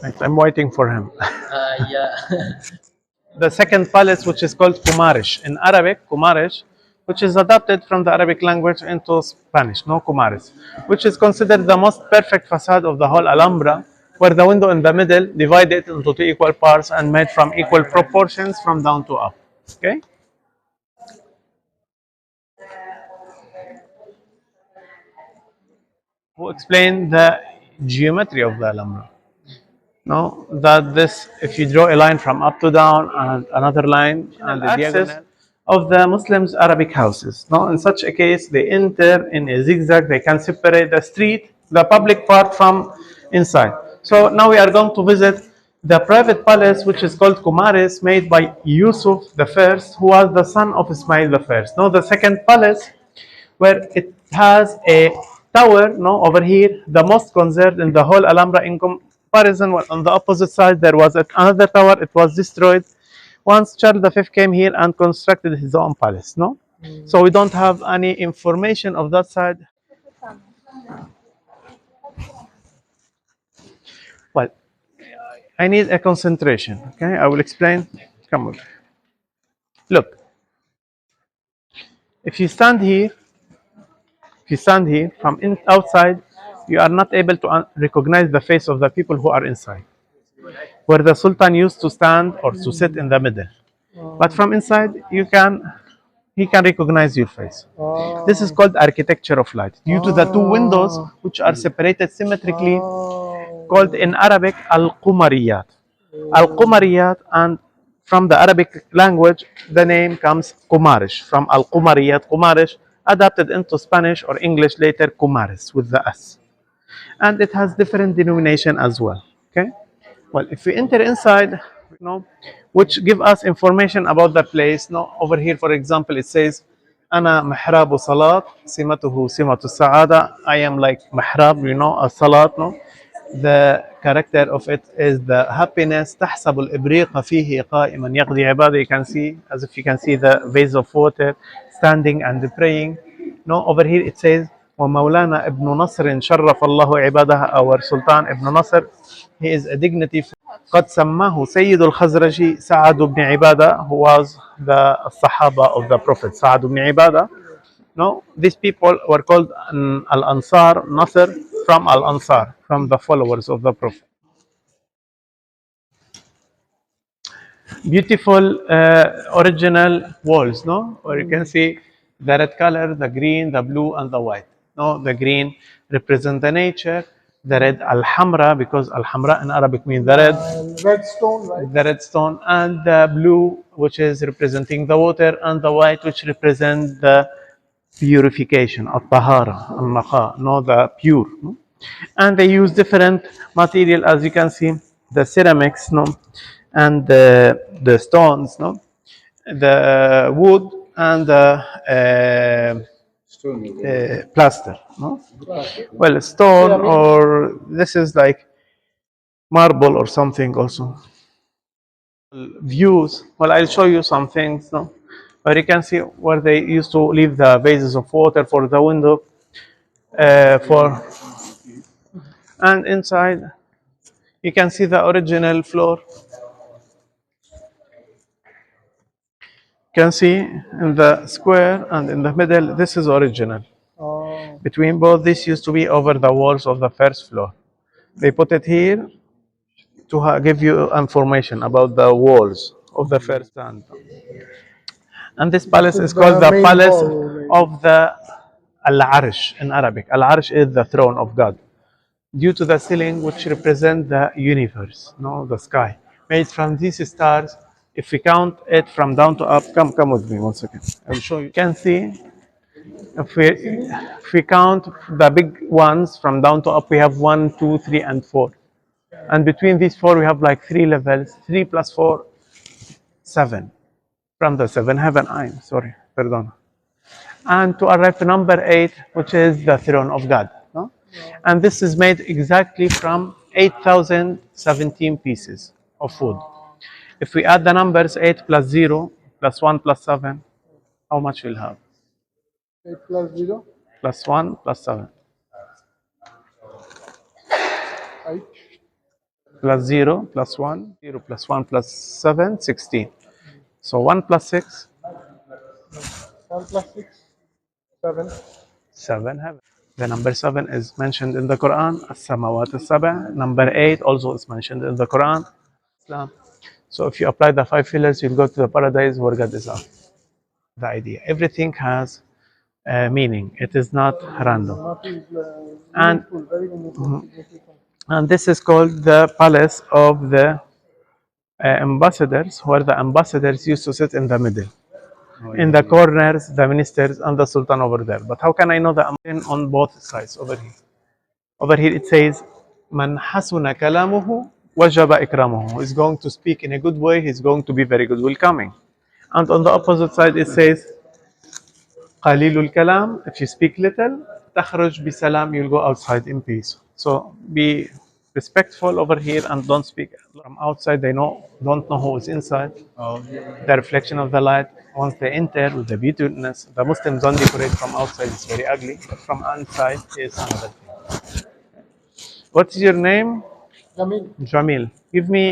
Right, I'm waiting for him. Yeah. The second palace, which is called Kumarish. In Arabic, Kumarish, which is adapted from the Arabic language into Spanish, no, Kumaris, which is considered the most perfect facade of the whole Alhambra, where the window in the middle divided into two equal parts and made from equal proportions from down to up. Okay? Who explained the geometry of the Alhambra? No, that this, if you draw a line from up to down and another line and the diagonal of the Muslims' Arabic houses. No, in such a case, they enter in a zigzag. They can separate the street, the public part from inside. So now we are going to visit the private palace, which is called Kumaris, made by Yusuf the First, who was the son of Ismail the First. Now the second palace, where it has a tower, no, over here, the most conserved in the whole Alhambra in comparison. On the opposite side, there was another tower. It was destroyed once Charles V came here and constructed his own palace. No, so we don't have any information of that side. Well, I need a concentration. Okay, I will explain. Come on. Look, if you stand here, from outside, you are not able to recognize the face of the people who are inside, where the Sultan used to stand or to sit in the middle. But from inside, he can recognize your face. This is called architecture of light, due to the two windows which are separated symmetrically, called in Arabic al-Qumariyat. Al-Qumariyat, and from the Arabic language, the name comes Kumarish, from al-Qumariyat, Kumarish, adapted into Spanish or English later, Kumaris with the S. And it has different denomination as well. Okay. Well, if we enter inside, which give us information about the place. No, over here, for example, it says, "Ana محراب صلاة سمته سمة السعادة." I am like mihrab, a salat. No, the character of it is the happiness. تحسب الإبريق فيه قائما يقضي عبادة. You can see, as if you can see the vase of water standing and praying. No, over here it says, ومولانا ابن نصر شرف الله عبادها. Our Sultan Ibn Nasr, he is a dignity. قد سماه سيد الخزرج سعد بن عبادة, who was the Sahaba of the Prophet, Sa'ad ibn Ibadah. No, these people were called Al-Ansar, Nasr from Al-Ansar, from the followers of the Prophet. beautiful original walls, no? Or you can see the red color, the green, the blue, and the white. No, the green represent the nature. The red Alhambra, because Alhambra in Arabic means the red. red stone, right? The red stone, and the blue, which is representing the water, and the white, which represent the purification, al-tahara, al-naqa, no, the pure. And they use different material, as you can see, the ceramics, no, and the stones, no, the wood, and the plaster, no. Well, stone, or this is like marble or something also. Views. Well, I'll show you some things, no, but you can see where they used to leave the vases of water for the window, for, and inside you can see the original floor. You can see in the square and in the middle, this is original. Oh, Between both, this used to be over the walls of the first floor. They put it here to give you information about the walls of the first stand. And this palace is is called the the main palace hall, maybe. of the Al-Arsh in Arabic. Al-Arsh is the throne of God, due to the ceiling which represent the universe, no, the sky, made from these stars. If we count it from down to up, come with me 1 second. I'll show you. You can see if we count the big ones from down to up, we have 1, 2, 3, and 4. And between these 4, we have like 3 levels. 3 plus 4, 7. From the 7 heaven, I'm sorry, pardon. And to arrive to number 8, which is the throne of God. No? And this is made exactly from 8,017 pieces of wood. If we add the numbers 8 plus 0 plus 1 plus 7, how much we'll have? 8 plus 0, Plus 1 plus 7. 8. Plus 0 plus 1, 0 plus 1 plus 7, 16. So 1 plus 6, 1 plus 6, 7. 7 heaven. The number 7 is mentioned in the Quran, as-samawat as-sab'. Number 8 also is mentioned in the Quran, Islam. So if you apply the 5 pillars, you'll go to the paradise where God is up. The idea. Everything has meaning. It is not random. Not is And meaningful, very meaningful, significant. and this is called the palace of the ambassadors, where the ambassadors used to sit in the middle. In the corners, the ministers and the sultan over there. But how can I know the ambassador on both sides over here? Over here it says, "Man hasuna kalamuhu wajaba ikramuhu." He's going to speak in a good way. He's going to be very good welcoming. And on the opposite side it says, "Qalilul kalam." If you speak little, takhruj bisalam. You'll go outside in peace. So be respectful over here and don't speak from outside. They don't know who is inside. The reflection of the light. Once they enter with the beautiness, the Muslims don't decorate from outside. It's very ugly. But from inside is another thing. What's your name? Jamil. Jamil. Give me,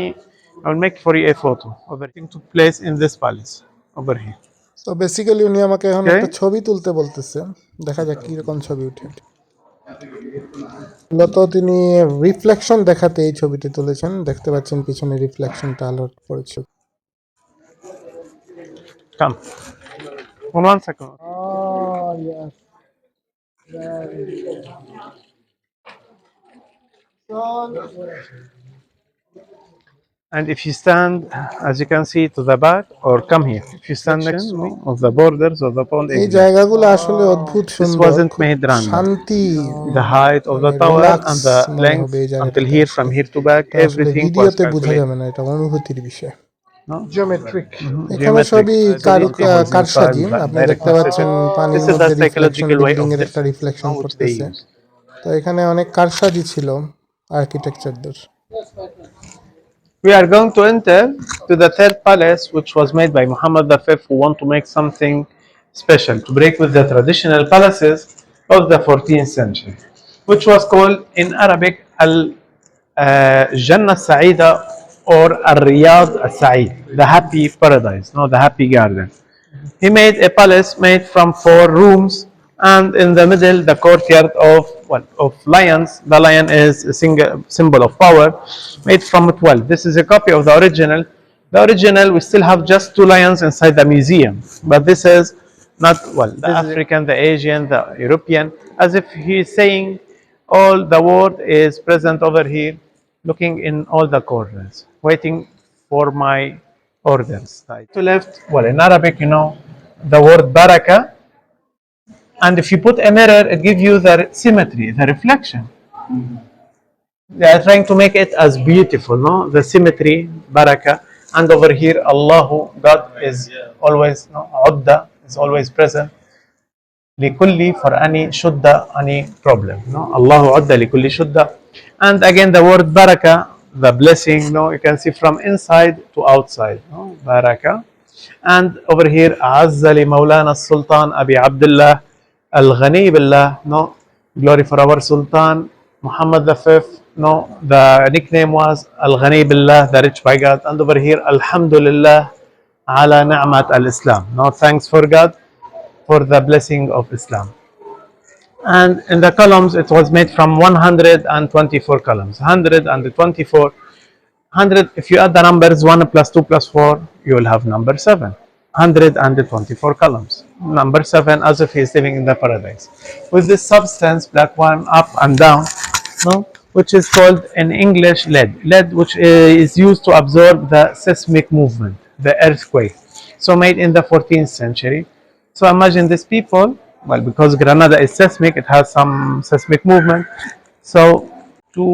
I will make for you a photo of everything took place in this palace over here. তো basically উনি আমাকে এখন Okay. একটা ছবি তুলতে বলতেছে, দেখা যাক কিরকম ছবি উঠে। মূলত তিনি রিফ্লেকশন দেখাতে এই ছবিটি তুলেছেন, দেখতে পাচ্ছেন পিছনে রিফ্লেকশনটা আলোর পড়েছে। Come. 1 second. Oh, yes. And if you stand, as you can see, to the back, or come here. If you stand next to me, of the borders of the pond, এই জায়গাগুলো আসলে অদ্ভুত this সুন্দর, wasn't খুব made random. শান্তি, The height of the মানে tower relax and the মনে length হবে এই জায়গাটাতে until here, আসলে। from here to back, এটা আসলে everything was ভিডিওতে বোঝা calculated. যাবে না, এটা অনুভূতির বিষয়। No? জিওমেট্রিক এখানে Geometric. সবই কারসাজি, Inside, আপনি direct দেখতে পাচ্ছেন পানির This is the মধ্যে reflection, psychological way building of এর this, একটা রিফ্লেকশন which they করতেছে। use. তো এখানে অনেক কারসাজি ছিল আর্কিটেকচারদের। We are going to enter to the third palace, which was made by Muhammad V, who want to make something special, to break with the traditional palaces of the 14th century, which was called in Arabic Al-Jannah Sa'ida or Al-Riyad Al-Sa'id, the happy paradise, no, the happy garden. He made a palace made from 4 rooms, and in the middle the courtyard of lions. The lion is a symbol of power, made from 12. This is a copy of the original. The original, we still have just two lions inside the museum, but this is not, well, the African, the Asian, the European, as if he's saying all the world is present over here, looking in all the corners, waiting for my orders. Like to left, well, in Arabic, the word baraka, and if you put a mirror, it gives you the symmetry, the reflection. They are trying to make it as beautiful, no? The symmetry, baraka, and over here, Allahu, God is always, no? Udda is always present. لكل for any shudda, any problem, no? Allahu Udda لكل shudda. And again, the word baraka, the blessing, no? You can see from inside to outside, no? Baraka. And over here, أعز لمولانا السلطان أبي عبد الله الغني بالله, no? Glory for our Sultan Muhammad the Fifth, no? The nickname was Al Ghani Billah, the rich by God. And over here, Alhamdulillah ala ni'mat al Islam, no? Thanks for God for the blessing of Islam. And in the columns, it was made from 124 columns. 124, 100, if you add the numbers 1 plus 2 plus 4, you will have number 7. 124 columns. Number 7, as if he is living in the paradise. With this substance, black one, up and down, no, which is called in English lead. Lead, which is used to absorb the seismic movement, the earthquake. So made in the 14th century. So imagine these people, well, because Granada is seismic, it has some seismic movement. So to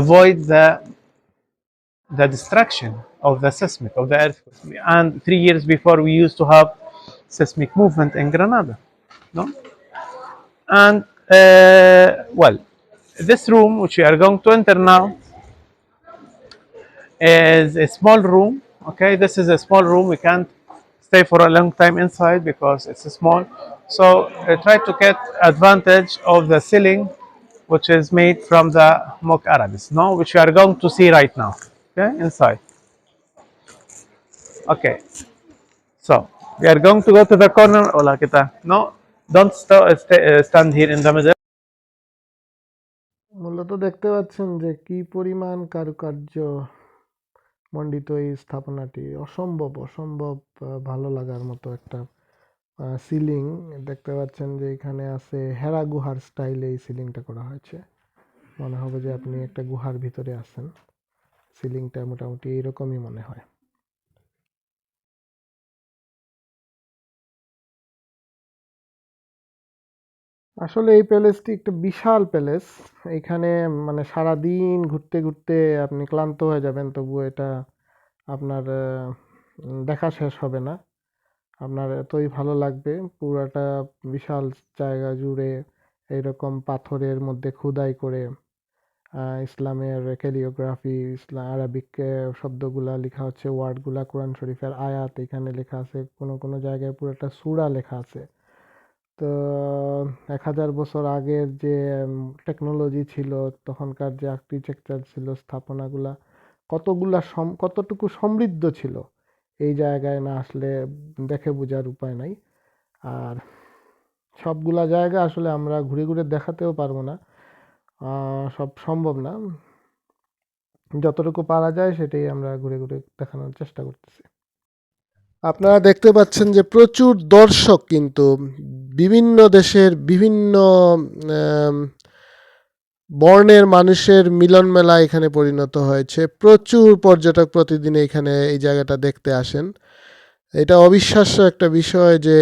avoid the destruction of the seismic of the earthquake. And 3 years before, we used to have seismic movement in Granada, no? And well, this room which we are going to enter now is a small room. Okay, this is a small room. We can't stay for a long time inside because it's small. So try to get advantage of the ceiling, which is made from the Mok Arabis, no, which we are going to see right now. Okay, inside. Okay, so we are going to go to the corner. Hola, ¿qué tal? No, don't stand here in the middle. মূলত দেখতে পাচ্ছেন যে কি পরিমাণ কারুকার্য মণ্ডিত এই স্থাপনাটি। অসম্ভব অসম্ভব ভালো লাগার মতো একটা সিলিং দেখতে পাচ্ছেন যে এখানে আছে হেরা গুহার স্টাইলে এই সিলিংটা করা হয়েছে। মনে হবে যে আপনি একটা গুহার ভিতরে আছেন। সিলিংটা মোটামুটি এইরকমই মনে হয়। আসলে এই প্যালেসটি একটা বিশাল প্যালেস। এখানে মানে সারাদিন ঘুরতে ঘুরতে আপনি ক্লান্ত হয়ে যাবেন, তবুও এটা আপনার দেখা শেষ হবে না। আপনার এতই ভালো লাগবে। পুরাটা বিশাল জায়গা জুড়ে এইরকম পাথরের মধ্যে খোদাই করে ইসলামের ক্যালিওগ্রাফি, আরবিক শব্দগুলা লেখা হচ্ছে, ওয়ার্ডগুলা কোরআন শরীফের আয়াত এখানে লেখা আছে। কোনো কোনো জায়গায় পুরোটা সূরা লেখা আছে। তো 1000 বছর আগের যে টেকনোলজি ছিল, তখনকার যে আর্কিটেকচার ছিল, স্থাপনাগুলা কতটুকু সমৃদ্ধ ছিল, এই জায়গায় না আসলে দেখে বোঝার উপায় নাই। আর সবগুলা জায়গা আসলে আমরা ঘুরে ঘুরে দেখাতেও পারবো না, সব সম্ভব না। যতটুকু পারা যায় সেটাই আমরা ঘুরে ঘুরে দেখানোর চেষ্টা করতেছি। আপনারা দেখতে পাচ্ছেন যে প্রচুর দর্শক, কিন্তু বিভিন্ন দেশের বিভিন্ন বর্ণের মানুষের মিলন মেলা এখানে পরিণত হয়েছে। প্রচুর পর্যটক প্রতিদিন এখানে এই জায়গাটা দেখতে আসেন। এটা অবিশ্বাস্য একটা বিষয় যে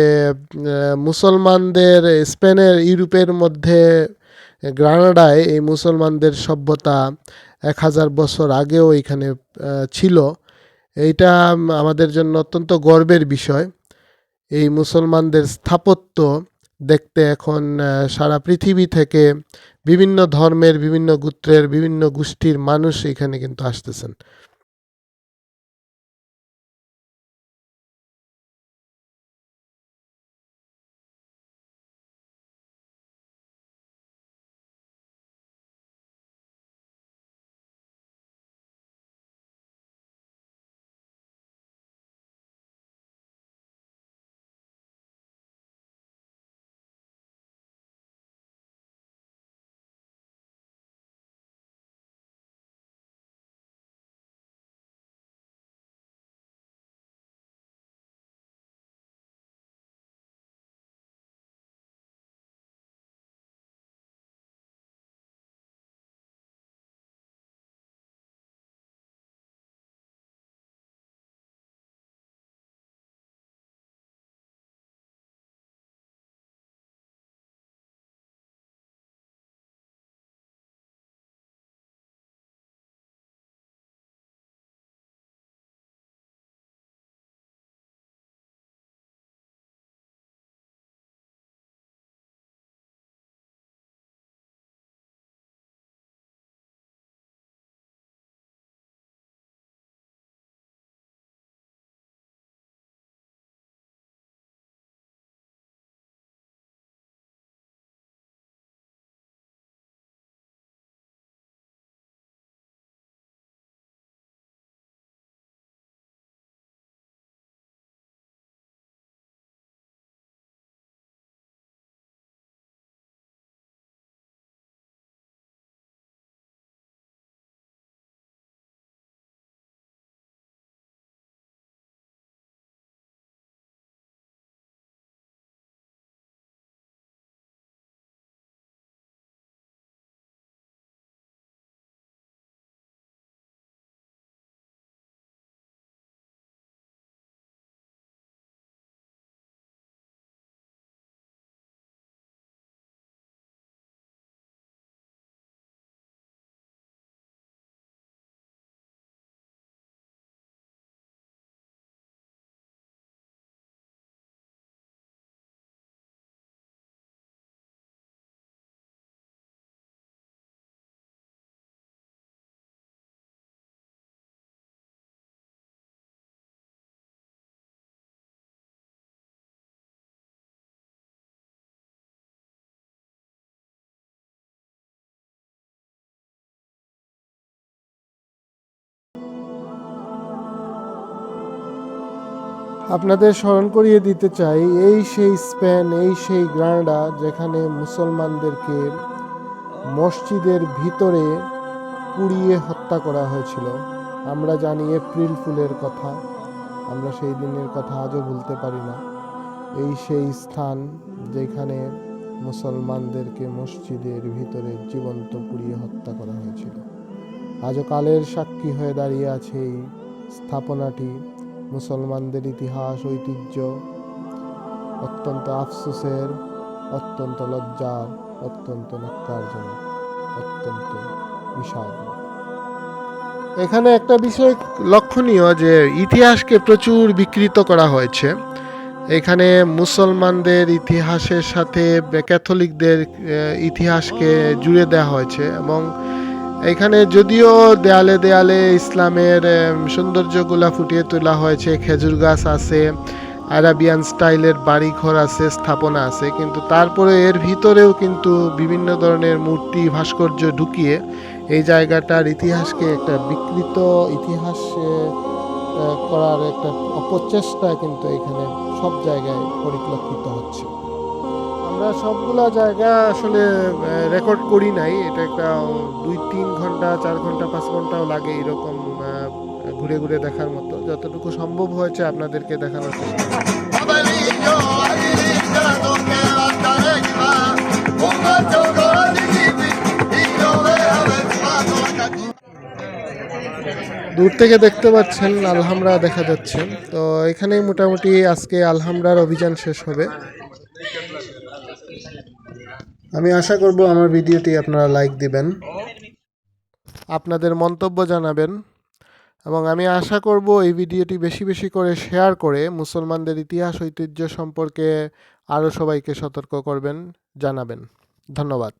মুসলমানদের স্পেনের ইউরোপের মধ্যে গ্রানাডায় এই মুসলমানদের সভ্যতা 1000 বছর আগেও এখানে ছিল। এইটা আমাদের জন্য অত্যন্ত গর্বের বিষয়। এই মুসলমানদের স্থাপত্য দেখতে এখন সারা পৃথিবী থেকে বিভিন্ন ধর্মের, বিভিন্ন গোত্রের, বিভিন্ন গোষ্ঠীর মানুষ এখানে কিন্তু আসতেছেন। আপনাদের স্মরণ করিয়ে দিতে চাই, এই সেই স্পেন, এই সেই গ্রানাডা যেখানে মুসলমানদেরকে মসজিদের ভিতরে পুড়িয়ে হত্যা করা হয়েছিল। আমরা জানি এপ্রিল ফুলের কথা, আমরা সেই দিনের কথা আজও ভুলতে পারি না। এই সেই স্থান যেখানে মুসলমানদেরকে মসজিদের ভিতরে জীবন্ত পুড়িয়ে হত্যা করা হয়েছিল। আজও কালের সাক্ষী হয়ে দাঁড়িয়ে আছে এই স্থাপনাটি। মুসলমানদের ইতিহাস, ঐতিহ্য অত্যন্ত আফসোসের, অত্যন্ত লজ্জার, অত্যন্ত ন্যক্কারজনক, অত্যন্ত বিষাদময়। এখানে একটা বিষয় লক্ষণীয় যে ইতিহাসকে প্রচুর বিকৃত করা হয়েছে। এখানে মুসলমানদের ইতিহাসের সাথে ক্যাথলিকদের ইতিহাসকে জুড়ে দেওয়া হয়েছে এবং এখানে যদিও দেয়ালে দেয়ালে ইসলামের সৌন্দর্যগুলা ফুটিয়ে তোলা হয়েছে, খেজুর গাছ আছে, আরাবিয়ান স্টাইলের বাড়িঘর আছে, স্থাপনা আছে, কিন্তু তারপরে এর ভিতরেও কিন্তু বিভিন্ন ধরনের মূর্তি, ভাস্কর্য ঢুকিয়ে এই জায়গাটার ইতিহাসকে একটা বিকৃত ইতিহাস করার একটা অপচেষ্টা কিন্তু এখানে সব জায়গায় পরিলক্ষিত হচ্ছে। আমরা সবগুলা জায়গা আসলে রেকর্ড করি নাই, এটা একটা 2-3 ঘন্টা, 4 ঘন্টা, 5 ঘন্টাও লাগে এরকম ঘুরে ঘুরে দেখার মতো। যতটুকু সম্ভব হয়েছে আপনাদেরকে দেখানোর চেষ্টা করছি। দূর থেকে দেখতে পাচ্ছেন আলহামরা দেখা যাচ্ছে। তো এখানেই মোটামুটি আজকে আলহামরার অভিযান শেষ হবে। আমি আশা করব আমার ভিডিওটি আপনারা লাইক দিবেন, আপনাদের মন্তব্য জানাবেন এবং আমি আশা করব এই ভিডিওটি বেশি বেশি করে শেয়ার করে মুসলমানদের ইতিহাস, ঐতিহ্য সম্পর্কে আরও সবাইকে সতর্ক করবেন, জানাবেন। ধন্যবাদ।